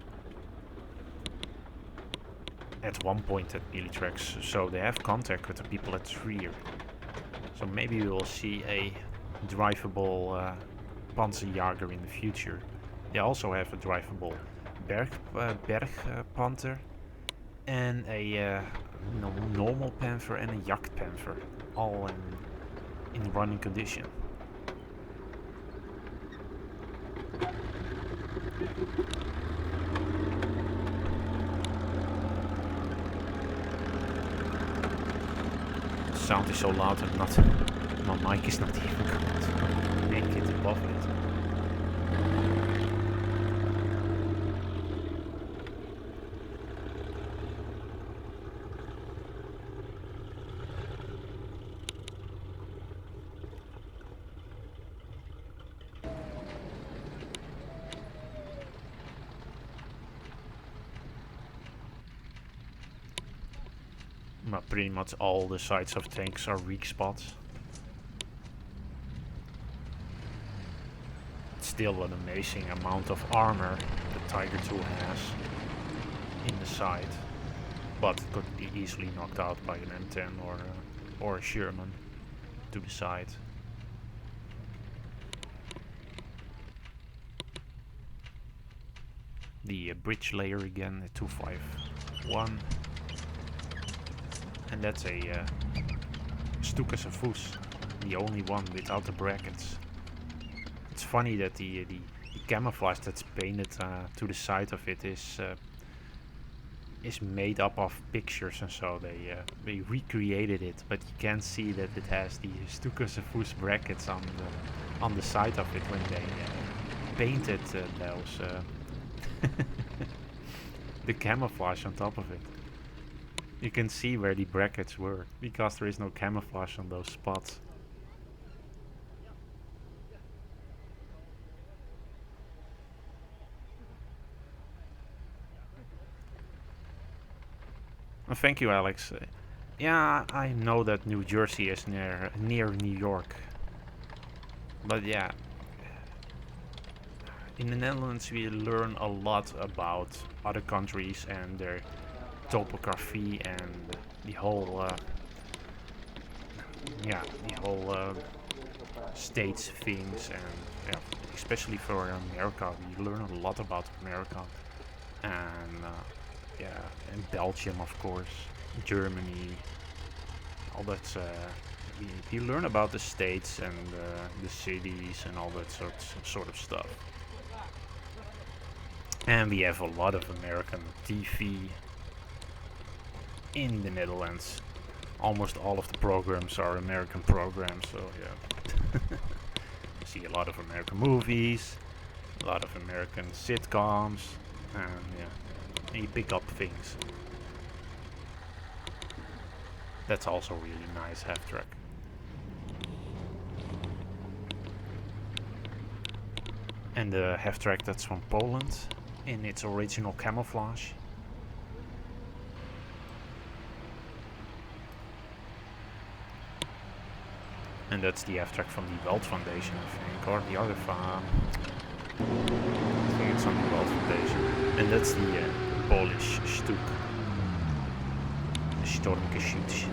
at one point at Militracks, so they have contact with the people at Trier. So maybe we will see a drivable Panzerjäger in the future. They also have a drivable Bergpanther and a normal Panther and a Jagdpanther, all in running condition. The sound is so loud and my mic is not even going to make it above it. But pretty much all the sides of tanks are weak spots. It's still an amazing amount of armor the Tiger II has in the side, but it could be easily knocked out by an M10 or a Sherman to the side. The bridge layer again, the 251. And that's a Stukas, the only one without the brackets. It's funny that the camouflage that's painted to the side of it is made up of pictures, and so they recreated it, but you can see that it has the Stukas brackets on the side of it when they painted those the camouflage on top of it. You can see where the brackets were, because there is no camouflage on those spots. Oh, thank you, Alex. Yeah, I know that New Jersey is near New York. But yeah, in the Netherlands we learn a lot about other countries and their topography and the whole, states things, and yeah, especially for America, we learn a lot about America, and yeah, and Belgium, of course, Germany, all that. We learn about the states and the cities and all that sort of stuff. And we have a lot of American TV in the Netherlands. Almost all of the programs are American programs, so yeah. You see a lot of American movies, a lot of American sitcoms, and yeah, and you pick up things. That's also really nice half-track. And the half-track that's from Poland in its original camouflage. And that's the half-track from the Welt Foundation, I think, or the other farm. I think it's on the Welt Foundation. And that's the Polish stuk. The Stormgeschütz.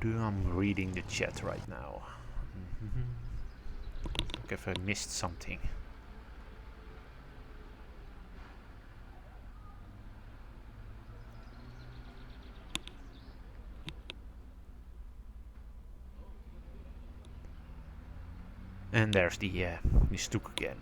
I'm reading the chat right now. Look if I missed something. And there's the stuk again.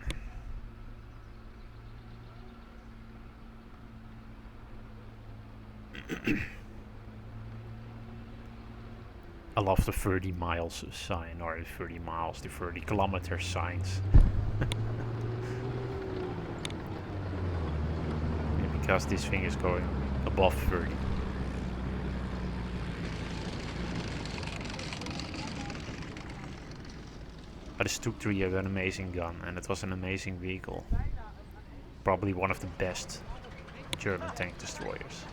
I love the 30 miles sign, or the 30 miles, the 30 kilometer signs. Yeah, because this thing is going above 30. But the Stuk 3 had an amazing gun, and it was an amazing vehicle. Probably one of the best German tank destroyers.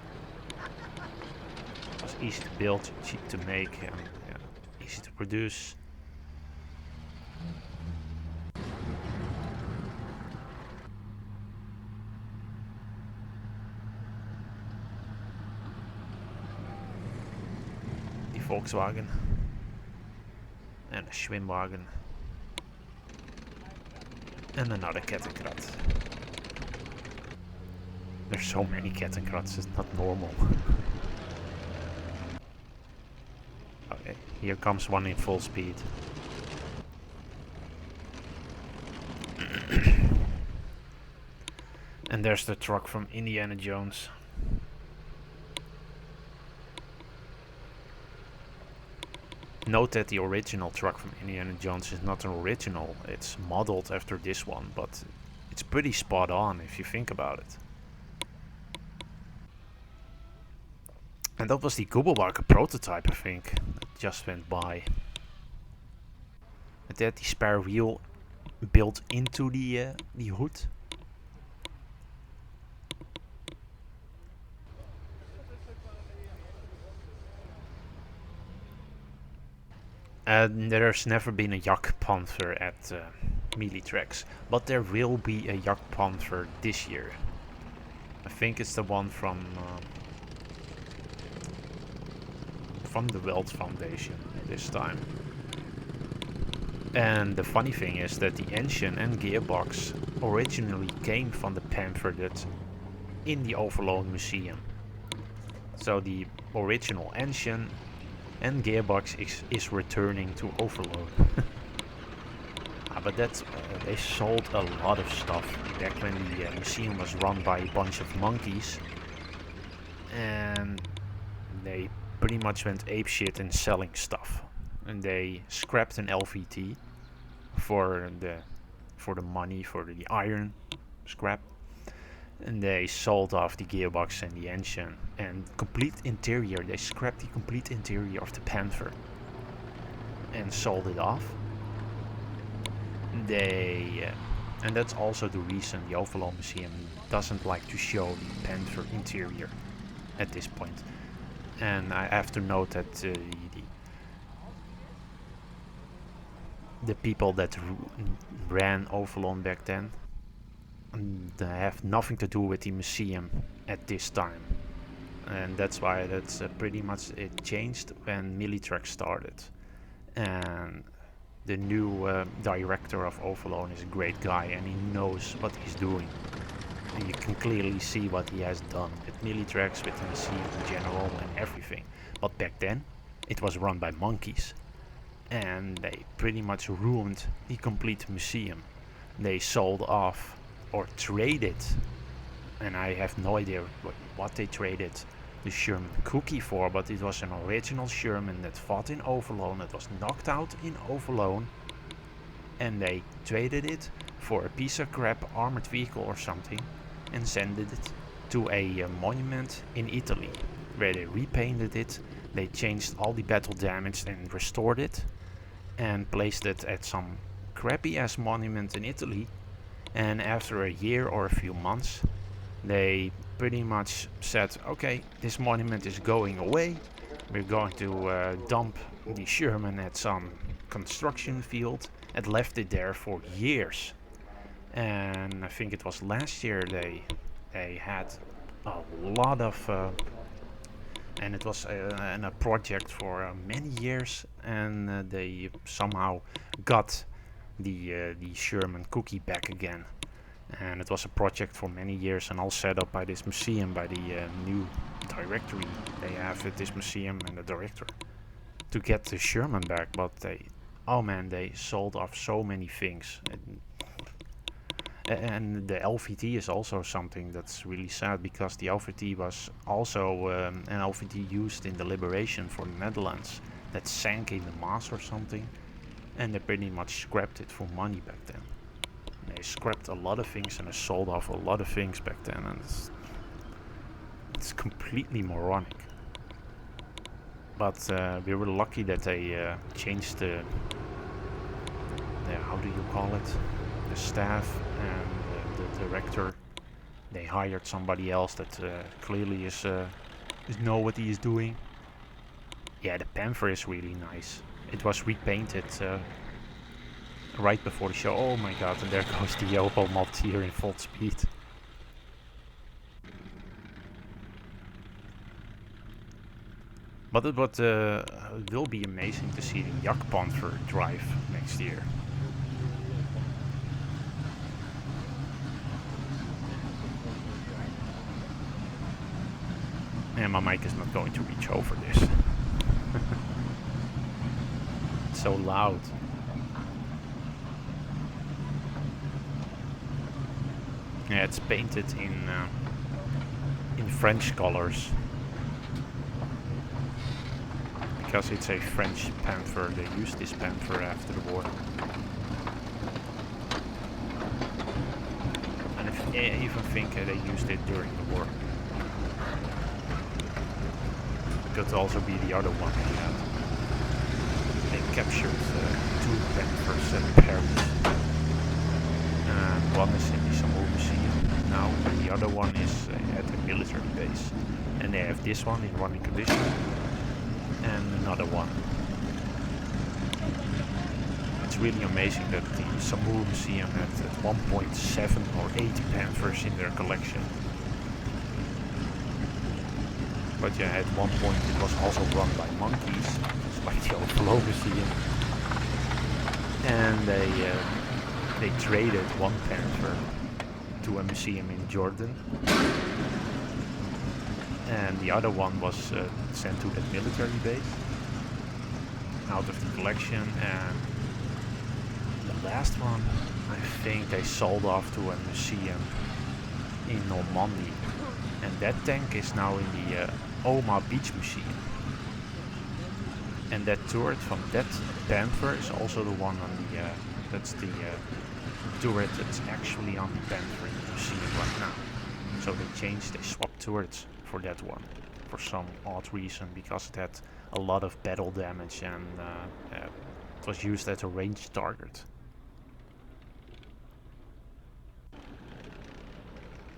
It was easy to build, cheap to make, and yeah, easy to produce. Die Volkswagen. And a Schwimmwagen. And another Kettenkrat. There's so many Kettenkrats, it's not normal. Okay, here comes one in full speed. And there's the truck from Indiana Jones. Note that the original truck from Indiana Jones is not an original, it's modeled after this one, but it's pretty spot on if you think about it. And that was the Kugelbacher prototype, I think, that just went by. It had the spare wheel built into the hood. There's never been a Jak Panzer at Militracks, but there will be a Jak Panzer this year. I think it's the one from the Welt Foundation this time. And the funny thing is that the engine and gearbox originally came from the Panther that's in the Overloon Museum. So the original engine and gearbox is returning to Overloon. But that's they sold a lot of stuff back when the museum was run by a bunch of monkeys, and they pretty much went apeshit in selling stuff, and they scrapped an LVT for the money for the iron scrap, and they sold off the gearbox and the engine and complete interior. They scrapped the complete interior of the Panzer and sold it off. And that's also the reason the Overloon Museum doesn't like to show the Panzer interior at this point. And I have to note that the people that ran Overloon back then they have nothing to do with the museum at this time. And that's why pretty much it changed when Militracks started. And the new director of Overloon is a great guy and he knows what he's doing. And you can clearly see what he has done with Militracks, with the museum in general and everything. But back then it was run by monkeys. And they pretty much ruined the complete museum. They sold off or traded, and I have no idea what they traded the Sherman cookie for, but it was an original Sherman that fought in Overloon, that was knocked out in Overloon, and they traded it for a piece of crap armored vehicle or something and sent it to a monument in Italy where they repainted it. They changed all the battle damage and restored it and placed it at some crappy ass monument in Italy. And after a year or a few months, they pretty much said, okay, this monument is going away. We're going to dump the Sherman at some construction field, and left it there for years. And I think it was last year they had a lot of, and it was a project for many years, and they somehow got the Sherman cookie back again. And it was a project for many years and all set up by this museum, by the new directory they have at this museum and the director, to get the Sherman back. But they sold off so many things. And the LVT is also something that's really sad, because the LVT was also an LVT used in the liberation for the Netherlands that sank in the Maas or something. And they pretty much scrapped it for money back then. They scrapped a lot of things and they sold off a lot of things back then, and it's completely moronic. But we were lucky that they changed the how do you call it? The staff and the director. They hired somebody else that clearly is know what he is doing. Yeah, the Panzer is really nice. It was repainted right before the show. Oh my god, and there goes the Yoho mod here in full speed. But it will be amazing to see the Panzer drive next year. And my mic is not going to reach over this. It's so loud. Yeah, it's painted in French colors, because it's a French Panzer. They used this Panzer after the war, and I even think they used it during the war. Could also be the other one they had. They captured two Panzers at Paris. One is in the Samoa Museum now, and the other one is at a military base. And they have this one in running condition, and another one. It's really amazing that the Samoa Museum had at 1.7 or 8 Panzers in their collection. But yeah, at one point it was also run by monkeys, just like the Overloon Museum. And they traded one Panzer to a museum in Jordan, and the other one was sent to that military base out of the collection. And the last one, I think they sold off to a museum in Normandy, and that tank is now in the Oma Beach Museum. And that turret from that Panzer is also the one on the, that's the turret that's actually on the Panzer. You see it right now. So they swapped turrets for that one. For some odd reason, because it had a lot of battle damage and it was used as a ranged target.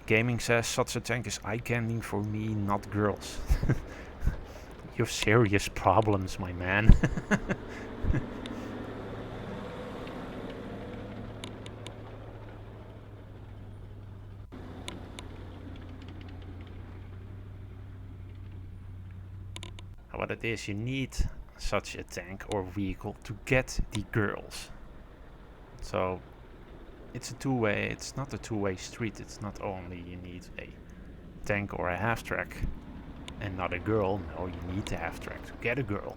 Gaming says such a tank is eye candy for me, not girls. You have serious problems, my man. What it is, you need such a tank or vehicle to get the girls. So it's a two-way, it's not a two-way street. It's not only you need a tank or a half-track and not a girl. No, you need the half-track to get a girl.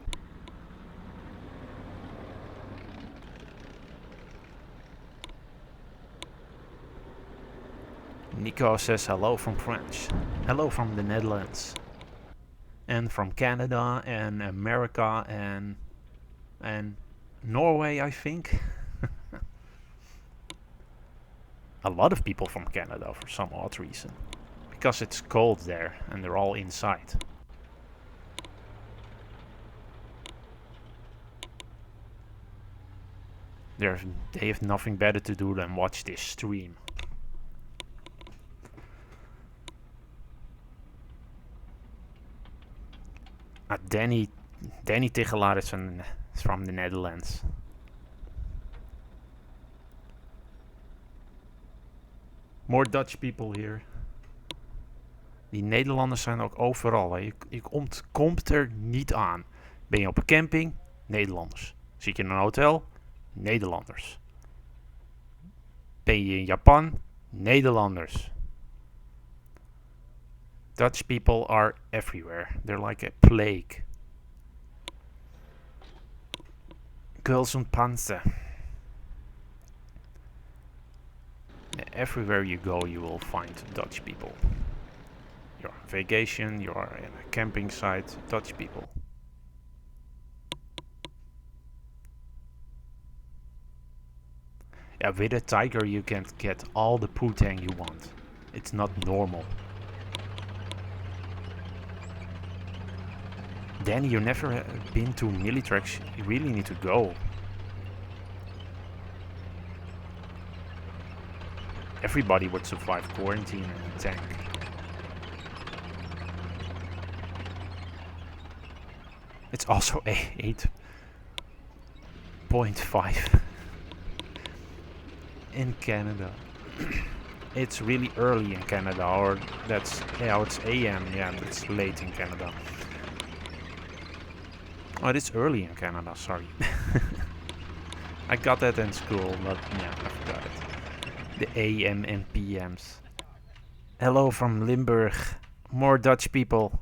Nico says hello from France. Hello from the Netherlands. And from Canada and America and Norway, I think. A lot of people from Canada for some odd reason. Because it's cold there and they're all inside. They have nothing better to do than watch this stream. Danny Tigelaar is from the Netherlands. More Dutch people here. Die Nederlanders zijn ook overal. Hè. Je komt er niet aan. Ben je op een camping? Nederlanders. Zit je in een hotel? Nederlanders. Ben je in Japan? Nederlanders. Dutch people are everywhere. They're like a plague. Girls on Panzer. Everywhere you go, you will find Dutch people. You're on vacation, you're in a camping site, Dutch people. Yeah, with a tiger you can get all the putang you want. It's not normal. Danny, you never been to Militracks. You really need to go. Everybody would survive quarantine in a tank. It's also 8.5 in Canada. It's really early in Canada, or that's, yeah, it's AM, yeah, it's late in Canada. Oh, it is early in Canada, sorry. I got that in school, but yeah, I forgot it. The AM and PMs. Hello from Limburg. More Dutch people.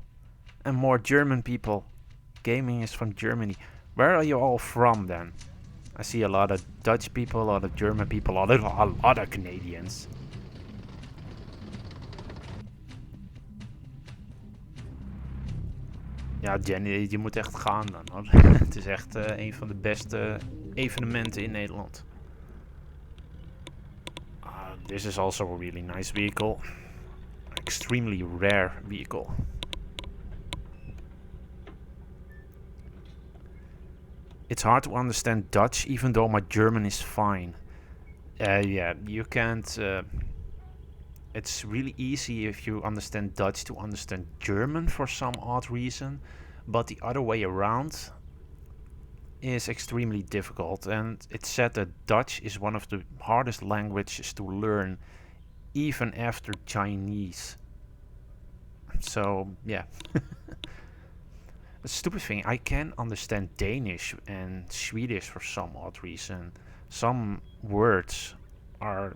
And more German people. Gaming is from Germany. Where are you all from then? I see a lot of Dutch people, a lot of German people, a lot of Canadians. Ja, Jenny, je moet echt gaan dan hoor. Het is echt een van de beste evenementen in Nederland. This is also a really nice vehicle. Extremely rare vehicle. It's hard to understand Dutch, even though my German is fine. Yeah, you can't... it's really easy if you understand Dutch to understand German for some odd reason. But the other way around is extremely difficult. And it's said that Dutch is one of the hardest languages to learn, even after Chinese. So, yeah. A stupid thing, I can understand Danish and Swedish for some odd reason. Some words are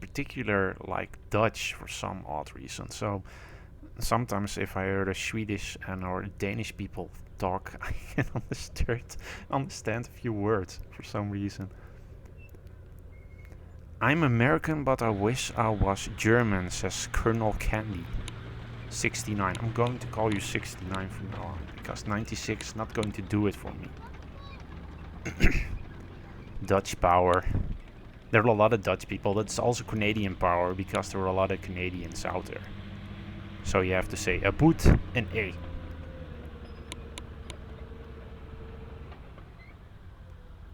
particular like Dutch for some odd reason. So sometimes if I heard a Swedish or Danish people talk, I can understand a few words for some reason. I'm American, but I wish I was German, says Colonel Candy. 69. I'm going to call you 69 from now on, because 96 is not going to do it for me. Dutch power. There are a lot of Dutch people. That's also Canadian power, because there are a lot of Canadians out there. So you have to say a boot and a.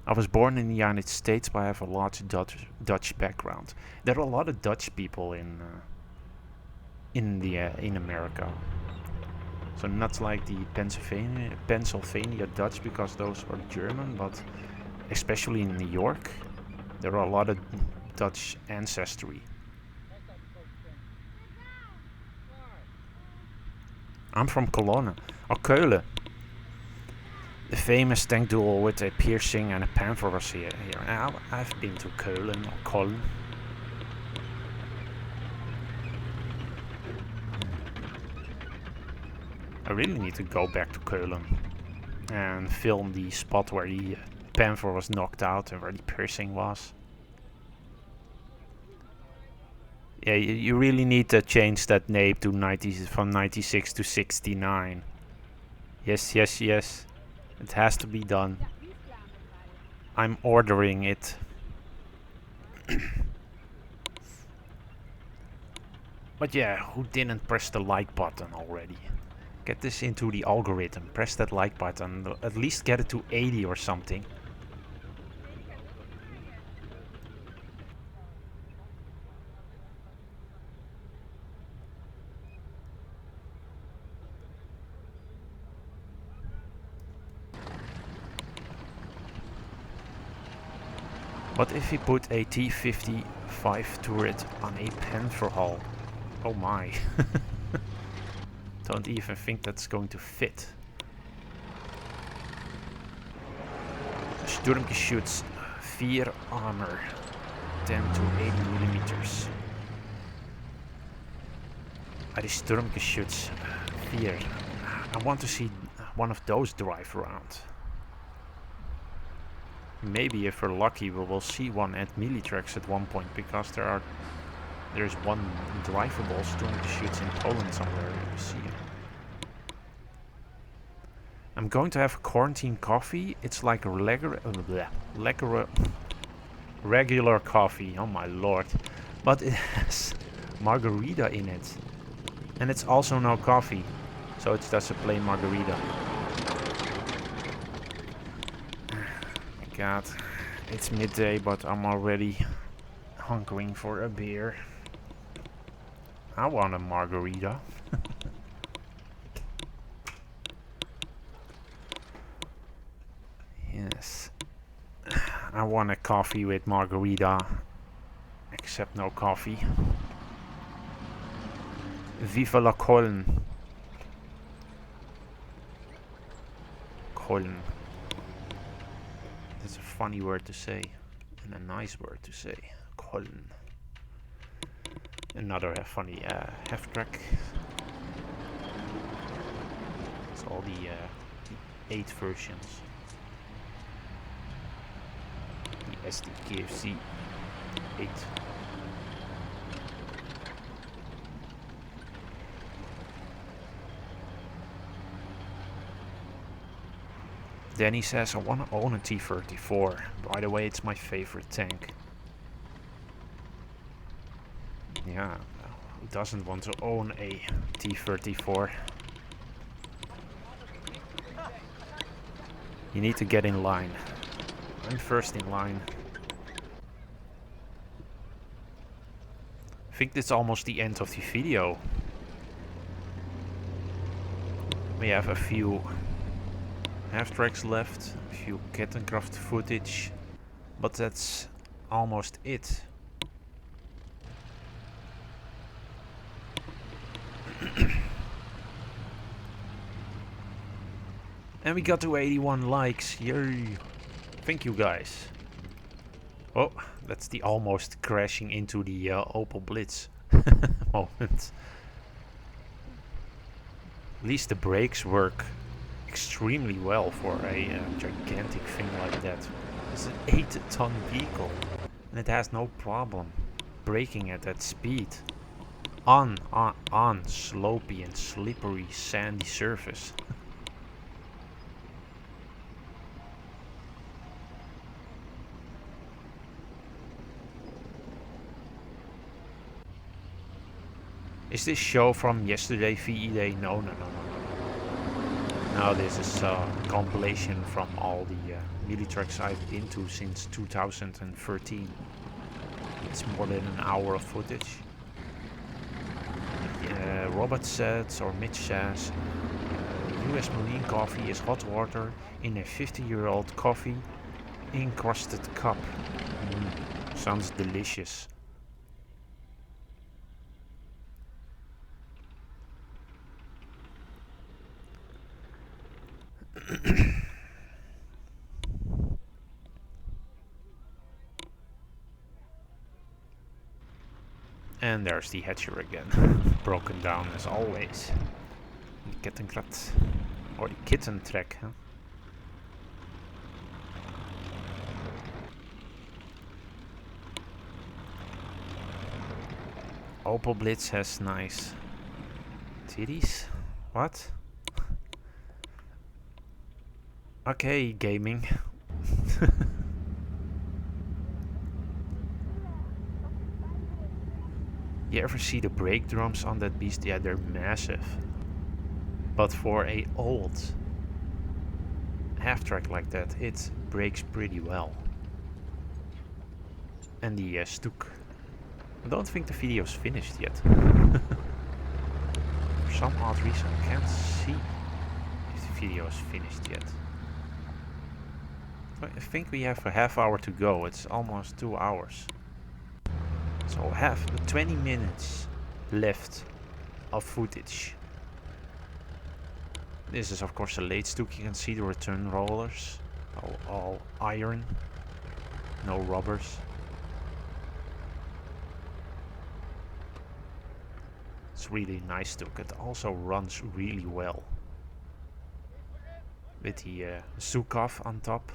I was born in the United States, but I have a large Dutch background. There are a lot of Dutch people in America. So not like the Pennsylvania Dutch, because those are German, but especially in New York, there are a lot of Dutch ancestry. I'm from Cologne, or Keulen. The famous tank duel with a piercing and a Panzer was here. I've been to Keulen, or Cologne. I really need to go back to Keulen and film the spot where the Panzer was knocked out and where the piercing was. Yeah, you really need to change that name to from 96 to 69. Yes, yes, yes. It has to be done. I'm ordering it. But yeah, who didn't press the like button already? Get this into the algorithm. Press that like button. At least get it to 80 or something. What if we put a T-55 turret on a Panzer hull? Oh my. Don't even think that's going to fit. Sturmgeschütz 4 armor 10 to 80 millimeters. Die Sturmgeschütz 4. I want to see one of those drive around. Maybe if we're lucky we will see one at Militracks at one point, because there's one drivable Sturmgeschütz in Poland somewhere. You see it. I'm going to have quarantine coffee. It's like a regular coffee. Oh my lord. But it has margarita in it. And it's also no coffee. So it's just a plain margarita. God, it's midday, but I'm already hunkering for a beer. I want a margarita. Yes. I want a coffee with margarita. Except no coffee. Viva la Köln. Köln. That's a funny word to say. And a nice word to say. Köln. Another funny half track. It's all the 8 versions. The SDKFC 8. Danny says, I want to own a T-34. By the way, it's my favorite tank. Yeah, who doesn't want to own a T-34? You need to get in line. I'm first in line. I think that's almost the end of the video. We have a few half tracks left, a few Kettencraft footage, but that's almost it. And we got to 81 likes. Yay! Thank you guys. Oh, that's the almost crashing into the Opel Blitz moment. At least the brakes work extremely well for a gigantic thing like that. It's an 8-ton vehicle and it has no problem braking at that speed. on slopey and slippery sandy surface. Is this show from yesterday, VE Day? No. No, this is a compilation from all the Militracks I've been to since 2013. It's more than an hour of footage. Robert says, or Mitch says, US Marine coffee is hot water in a 50-year-old coffee encrusted cup. Sounds delicious. And there's the hatcher again, broken down as always. The Kettenkracht, or the Kittentrek, huh? Opel Blitz has nice titties. What? Okay, gaming. You ever see the brake drums on that beast? Yeah, they're massive. But for a old half-track like that, it brakes pretty well. And the Stuk. I don't think the video's finished yet. For some odd reason I can't see if the video is finished yet. I think we have a half hour to go. It's almost 2 hours. So have 20 minutes left of footage. This is of course a late Stuk. You can see the return rollers. All iron. No rubbers. It's really nice Stuk. It also runs really well. With the Zukov on top.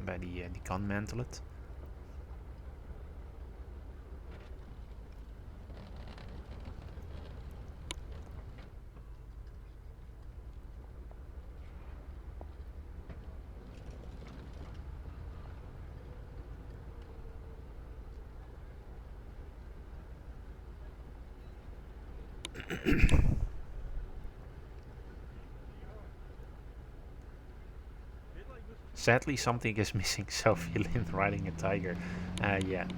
By the gun mantlet. Sadly, something is missing. Sophie Lynn riding a tiger. Yeah.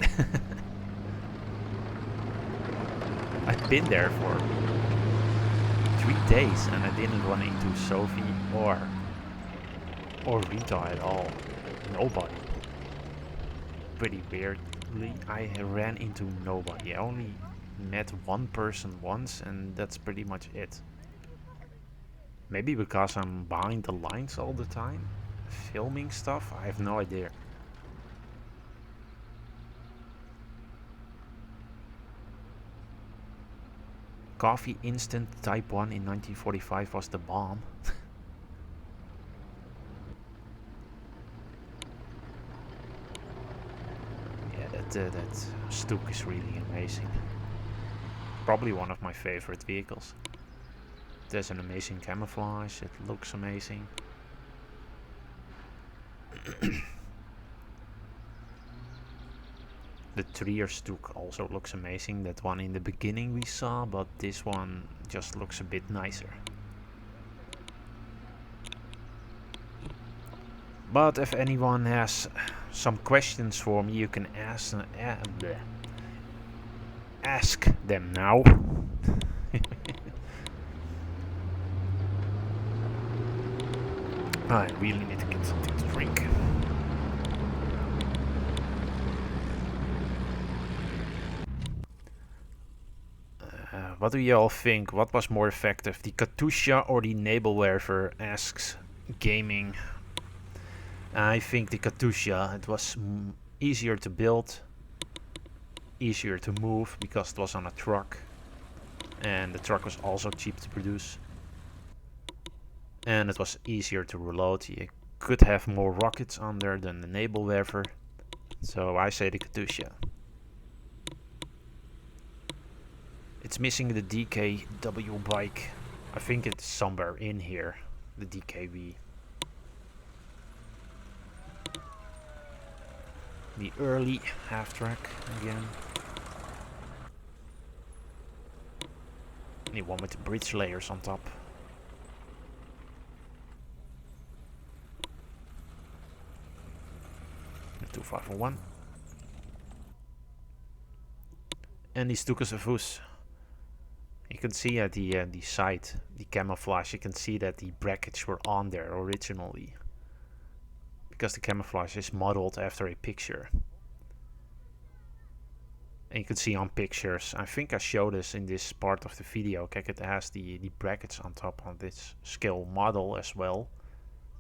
I've been there for 3 days and I didn't run into Sophie or Rita at all. Nobody. Pretty weirdly, I ran into nobody. I only met one person once and that's pretty much it. Maybe because I'm behind the lines all the time, filming stuff, I have no idea. Coffee Instant Type 1 in 1945 was the bomb. Yeah, that Stuk is really amazing. Probably one of my favorite vehicles. There's an amazing camouflage, it looks amazing. The Trier Stuk also looks amazing, that one in the beginning we saw, but this one just looks a bit nicer. But if anyone has some questions for me, you can ask them now. I really need to get something to drink. What do you all think? What was more effective, the Katusha or the Nebelwerfer? Asks Gaming. I think the Katusha. It was easier to build, easier to move because it was on a truck, and the truck was also cheap to produce. And it was easier to reload. You could have more rockets on there than the Nebelwerfer. So I say the Katusha. It's missing the DKW bike. I think it's somewhere in here, the DKW. The early half-track again. Need one with the bridge layers on top. The 2501. And these Stukas of Voes. You can see at the side, the camouflage, you can see that the brackets were on there originally. Because the camouflage is modeled after a picture. And you can see on pictures, I think I showed this in this part of the video, kijk, it has the brackets on top on this scale model as well.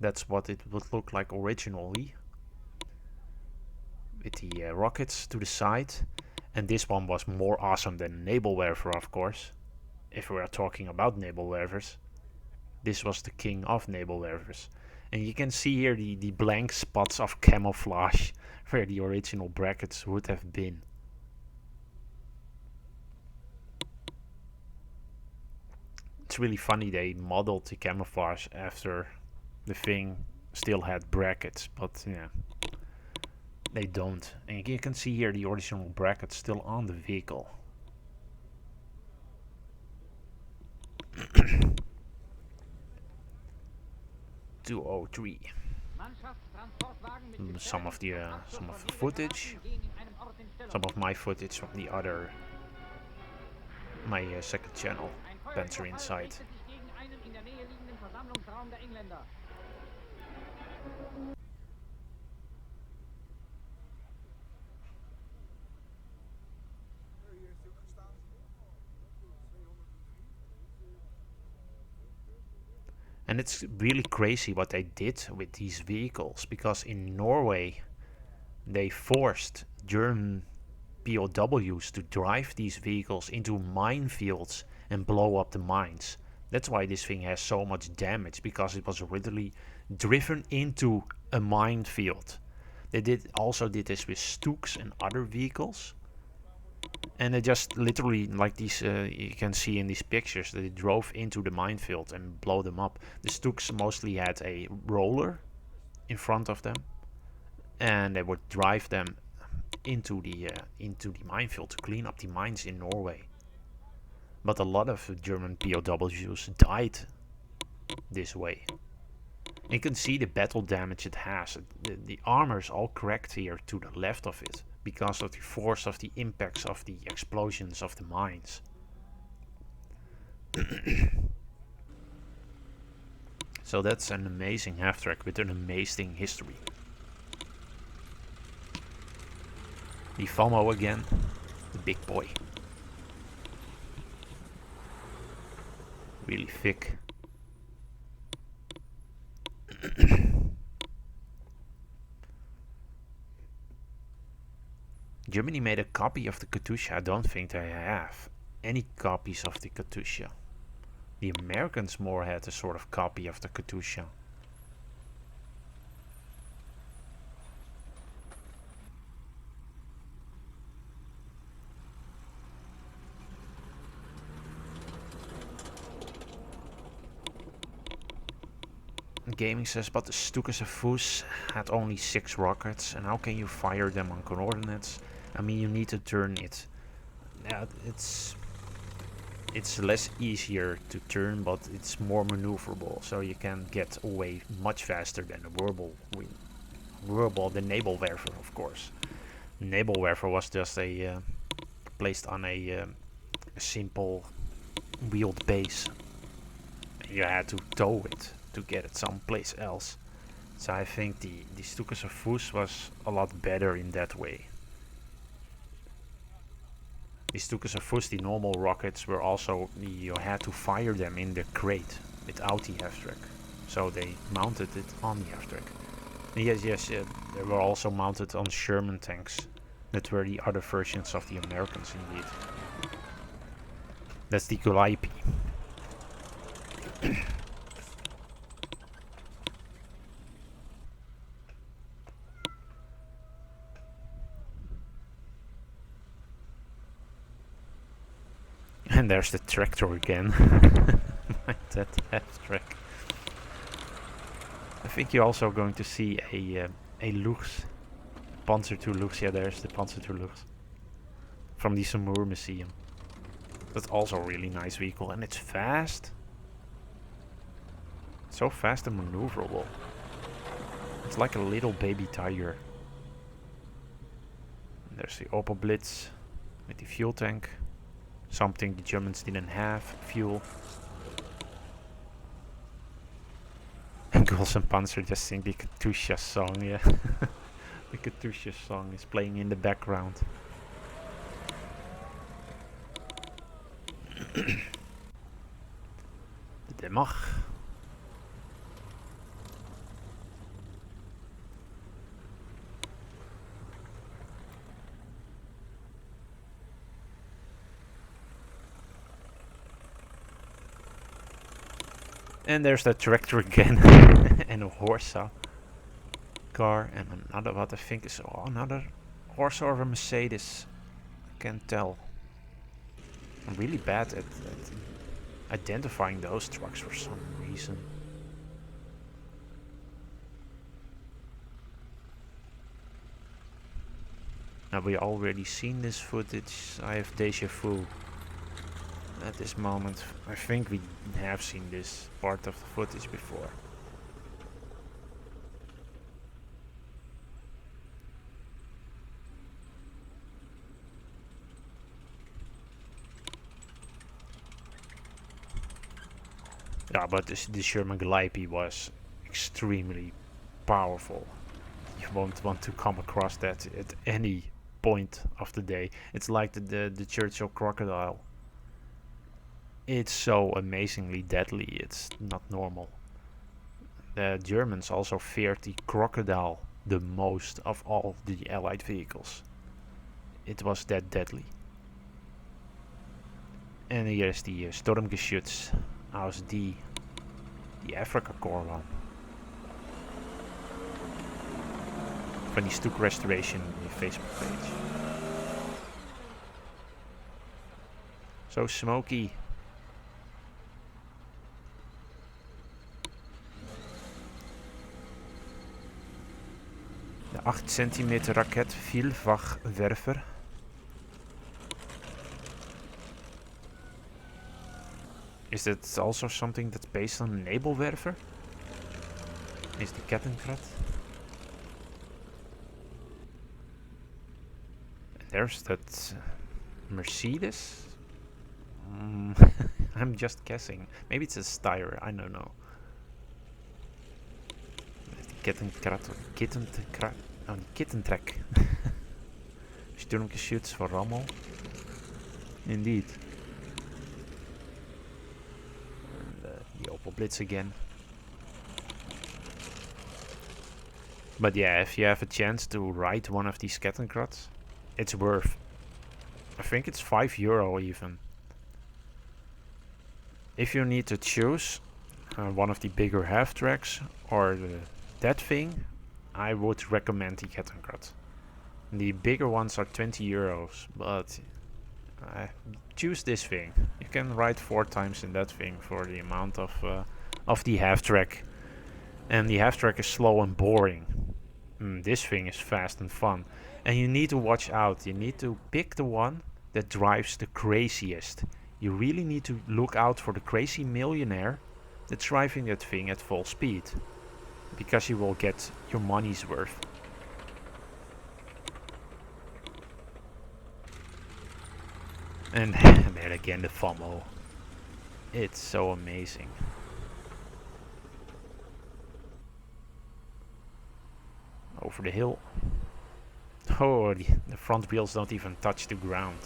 That's what it would look like originally. With the rockets to the side. And this one was more awesome than Nebelwerfer, of course. If we are talking about Nebelwerfers. This was the king of Nebelwerfers. And you can see here the blank spots of camouflage where the original brackets would have been. It's really funny they modeled the camouflage after the thing still had brackets, but yeah, they don't. And you can see here the original brackets still on the vehicle. Some of the footage, some of my footage from the other, my second channel, Panzer Inside. And it's really crazy what they did with these vehicles, because in Norway they forced German POWs to drive these vehicles into minefields and blow up the mines. That's why this thing has so much damage, because it was literally driven into a minefield. They also did this with Stuks and other vehicles. And they just literally, like these, you can see in these pictures, they drove into the minefield and blow them up. The Stuks mostly had a roller in front of them, and they would drive them into the minefield to clean up the mines in Norway. But a lot of German POWs died this way. You can see the battle damage it has. The armor is all cracked here to the left of it, because of the force of the impacts of the explosions of the mines. So that's an amazing half-track with an amazing history. The FOMO again, the big boy. Really thick. Germany made a copy of the Katusha. I don't think they have any copies of the Katusha. The Americans more had a sort of copy of the Katusha. Gaming says, but the Stukas of Voes had only 6 rockets, and how can you fire them on coordinates? I mean, you need to turn it. Yeah, it's less easier to turn, but it's more maneuverable, so you can get away much faster than a the Nebelwerfer, of course. Nebelwerfer was just a placed on a simple wheeled base. You had to tow it to get it someplace else. So I think the Stukas of Voes was a lot better in that way. The Stukas of Voes, the normal rockets, were also, you had to fire them in the crate without the half-track. So they mounted it on the half-track. Yes, they were also mounted on Sherman tanks. That were the other versions of the Americans indeed. That's the Calliope. And there's the tractor again. That half-track. I think you're also going to see a Luchs. Panzer II Luchs. Yeah, there's the Panzer II Luchs. From the Samur Museum. That's also a really nice vehicle. And it's fast. So fast and maneuverable. It's like a little baby tiger. And there's the Opel Blitz. With the fuel tank. Something the Germans didn't have. Fuel. And Guls and Panzer just sing the Katusha song, yeah. The Katusha song is playing in the background. De mag. And there's that tractor again. And a Horsa car. And another, what I think is another Horsa or a Mercedes. I can't tell. I'm really bad at identifying those trucks for some reason. Now we already seen this footage. I have deja vu. At this moment, I think we have seen this part of the footage before. Yeah, but the Sherman Gleipi was extremely powerful. You won't want to come across that at any point of the day. It's like the Churchill crocodile. It's so amazingly deadly, it's not normal. The Germans also feared the crocodile the most of all the Allied vehicles. It was that deadly. En hier is die Sturmgeschütz aus die Africa Corps one. Van die Stuk Restoration on your Facebook page. So smoky. De 8 centimeter raket Vielfachwerfer. Is that also something that's based on a Nebelwerfer? Is the Kettenkrad? There's that Mercedes? I'm just guessing. Maybe it's a Steyr, I don't know. Kettenkrad, Kettenkrad, oh, Kittentrek. Sturmgeschütz for Rommel. Indeed. The Opel Blitz again. But yeah, if you have a chance to ride one of these Kettenkrads, it's worth. I think it's €5 even. If you need to choose one of the bigger half tracks or that thing, I would recommend the Kettenkrad. The bigger ones are €20, but choose this thing. You can ride 4 times in that thing for the amount of the half track. And the half track is slow and boring. This thing is fast and fun. And you need to watch out. You need to pick the one that drives the craziest. You really need to look out for the crazy millionaire that's driving that thing at full speed. Because you will get your money's worth. And there again the FOMO. It's so amazing. Over the hill. Oh, the front wheels don't even touch the ground.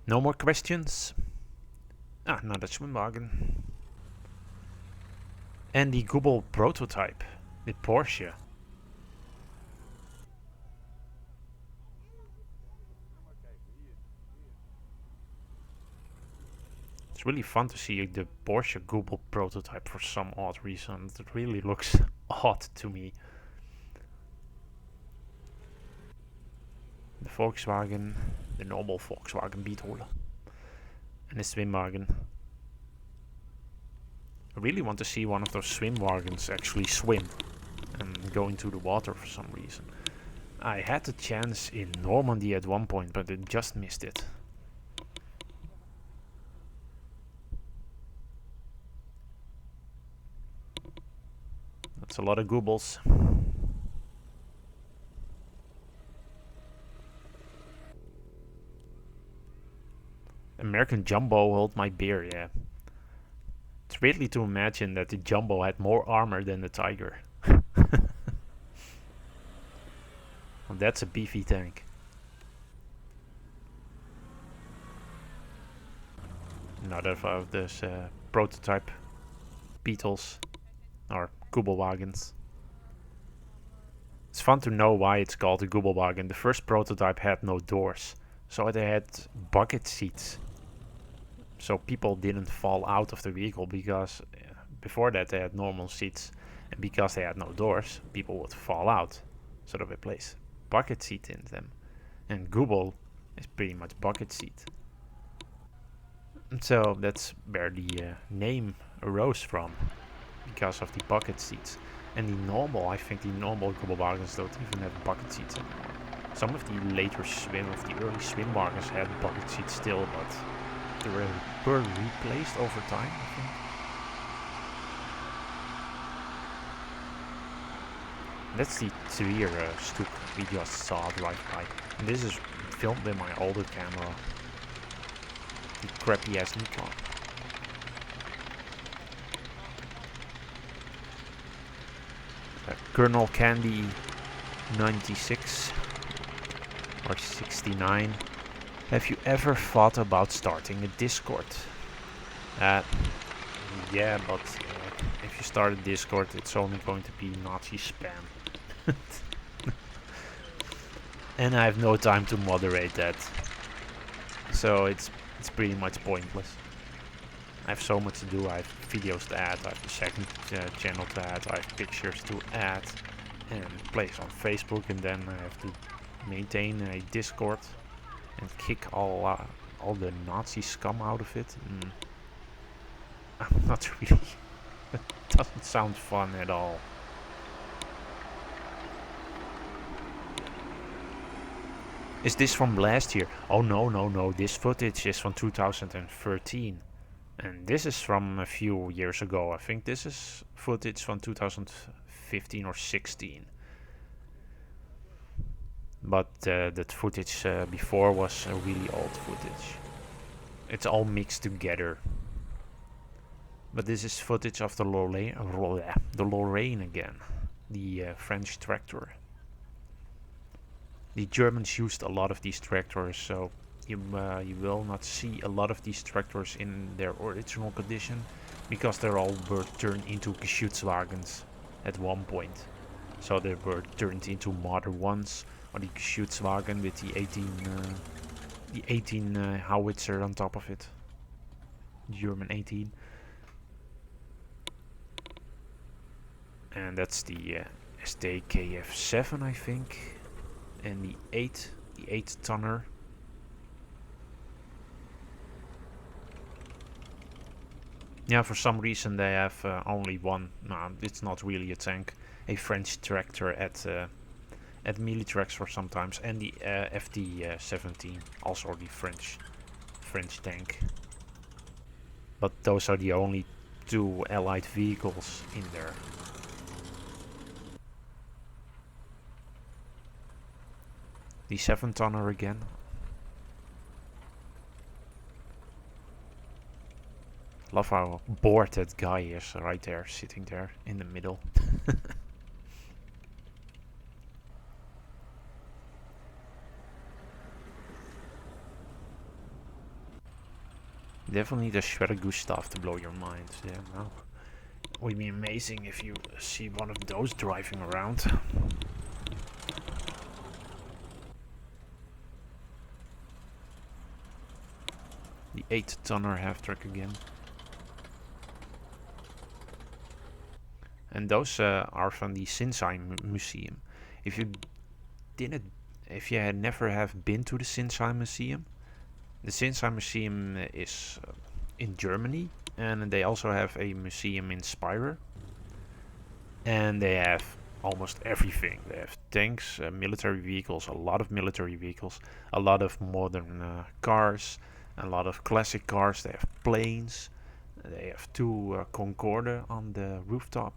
No more questions? Another Schwimmwagen. And the Google prototype. The Porsche. It's really fun to see the Porsche Google prototype for some odd reason. It really looks odd to me. The Volkswagen, the normal Volkswagen Beetle, and the Swimwagen. I really want to see one of those Swimwagens actually swim and go into the water for some reason. I had the chance in Normandy at one point, but I just missed it. That's a lot of goobles. American Jumbo, hold my beer, yeah. It's weirdly to imagine that the Jumbo had more armor than the Tiger. Well, that's a beefy tank. Another of those prototype Beetles or Kubelwagens. It's fun to know why it's called a Kubelwagen. The first prototype had no doors, so it had bucket seats. So people didn't fall out of the vehicle because before that they had normal seats, and because they had no doors, people would fall out. So they placed bucket seat in them, and Google is pretty much bucket seat. And so that's where the name arose from, because of the bucket seats. And the normal, I think the normal Kubelwagens don't even have bucket seats anymore. Some of the later the early Swimwagens had bucket seats still, but they were replaced over time, I think. That's the Tweede Stoep we just saw drive by. And this is filmed with my older camera. The crappy ass Nikon. Colonel Candy 96 or 69. Have you ever thought about starting a Discord? Yeah, but if you start a Discord, it's only going to be Nazi spam. And I have no time to moderate that. So it's pretty much pointless. I have so much to do. I have videos to add, I have the second channel to add, I have pictures to add and place on Facebook, and then I have to maintain a Discord and kick all the Nazi scum out of it. I'm not really... It doesn't sound fun at all. Is this from last year? Oh no, this footage is from 2013. And this is from a few years ago. I think this is footage from 2015 or 16. But that footage before was a really old footage. It's all mixed together. But this is footage of the Lorraine again. The French tractor. The Germans used a lot of these tractors, so you will not see a lot of these tractors in their original condition, because they all were turned into Geschützwagens at one point. So they were turned into modern ones, or the Geschützwagen with the 18 howitzer on top of it. German 18. And that's the STKF7, I think. And the 8 tonner. Yeah, for some reason they have only one. No, it's not really a tank. A French tractor at Militracks for sometimes, and the FT-17, also the French tank. But those are the only two Allied vehicles in there. The 7-tonner again. Love how bored that guy is right there, sitting there in the middle. Definitely the Shredder Gustav to blow your mind. Yeah, no. It would be amazing if you see one of those driving around. The 8-tonner half-track again. And those are from the Sinsheim Museum. If you had never have been to the Sinsheim Museum, the Sinsheim Museum is in Germany, and they also have a museum in Speyer. And they have almost everything. They have tanks, military vehicles, a lot of military vehicles, a lot of modern cars, a lot of classic cars. They have planes. They have 2 Concorde on the rooftop.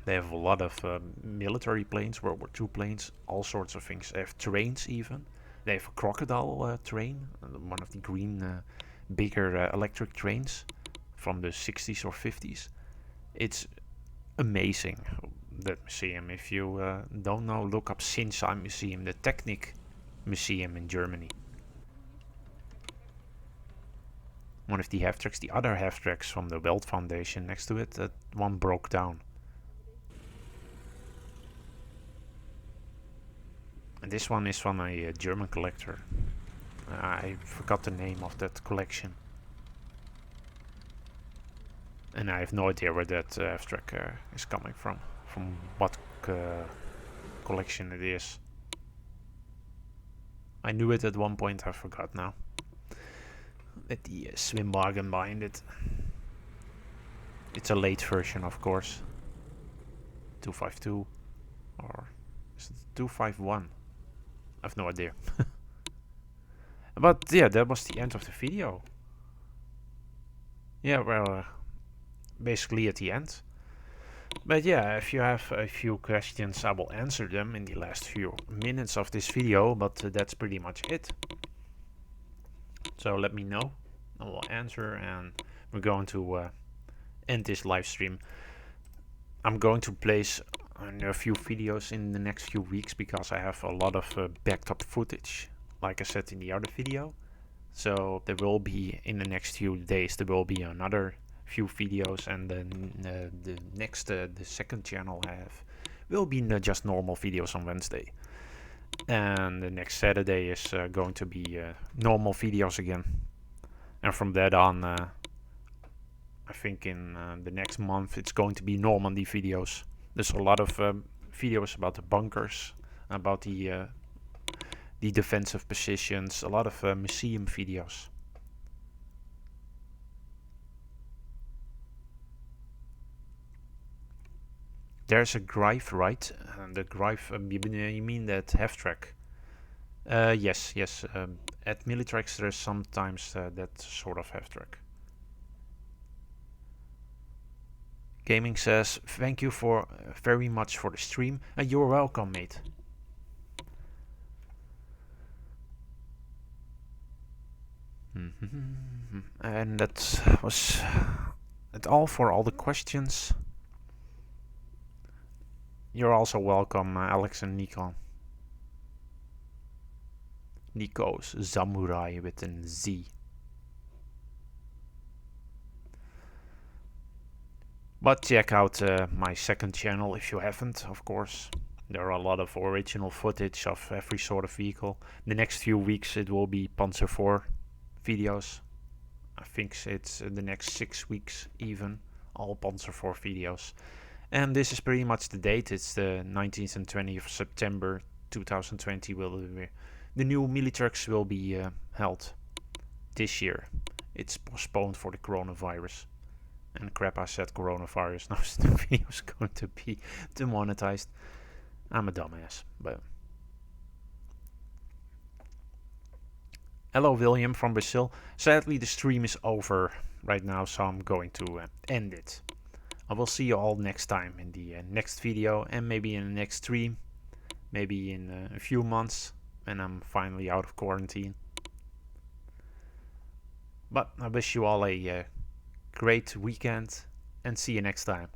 They have a lot of military planes, World War II planes, all sorts of things. They have trains even. They have a crocodile train, one of the green, bigger electric trains from the 60s or 50s. It's amazing, that museum. If you don't know, look up Sinsheim Museum, the Technik Museum in Germany. One of the half-tracks, the other half-tracks from the Welt Foundation next to it, that one broke down. And this one is from a German collector. I forgot the name of that collection. And I have no idea where that half-track is coming from what collection it is. I knew it at one point, I forgot now. With the swimwagen behind it. It's a late version, of course. 252. Or is it 251? I have no idea. But yeah, that was the end of the video. Yeah, well, basically at the end. But yeah, if you have a few questions, I will answer them in the last few minutes of this video, but that's pretty much it. So let me know, I will answer, and we're going to end this live stream. I'm going to place a few videos in the next few weeks because I have a lot of backed up footage, like I said in the other video. So there will be, in the next few days, there will be another few videos, and then the next, the second channel I have will be just normal videos on Wednesday. And the next Saturday is going to be normal videos again. And from that on, I think in the next month it's going to be Normandy videos. There's a lot of videos about the bunkers, about the defensive positions, a lot of museum videos. There's a Greif, right? The Greif, you mean that half-track? Yes. At Militracks there's sometimes that sort of half-track. Gaming says, thank you for very much for the stream. You're welcome, mate. And that was it all for all the questions. You're also welcome, Alex and Nikon. Nikos Samurai with an Z. But check out my second channel if you haven't, of course. There are a lot of original footage of every sort of vehicle. The next few weeks it will be Panzer IV videos. I think it's the next 6 weeks even, all Panzer IV videos. And this is pretty much the date. It's the 19th and 20th of September 2020. The new Militracks will be held this year. It's postponed for the coronavirus. And crap, I said coronavirus. Now the video is going to be demonetized. I'm a dumbass, but... Hello, William from Brazil. Sadly, the stream is over right now, so I'm going to end it. I will see you all next time in the next video, and maybe in the next stream. Maybe in a few months, when I'm finally out of quarantine. But I wish you all a great weekend, and see you next time.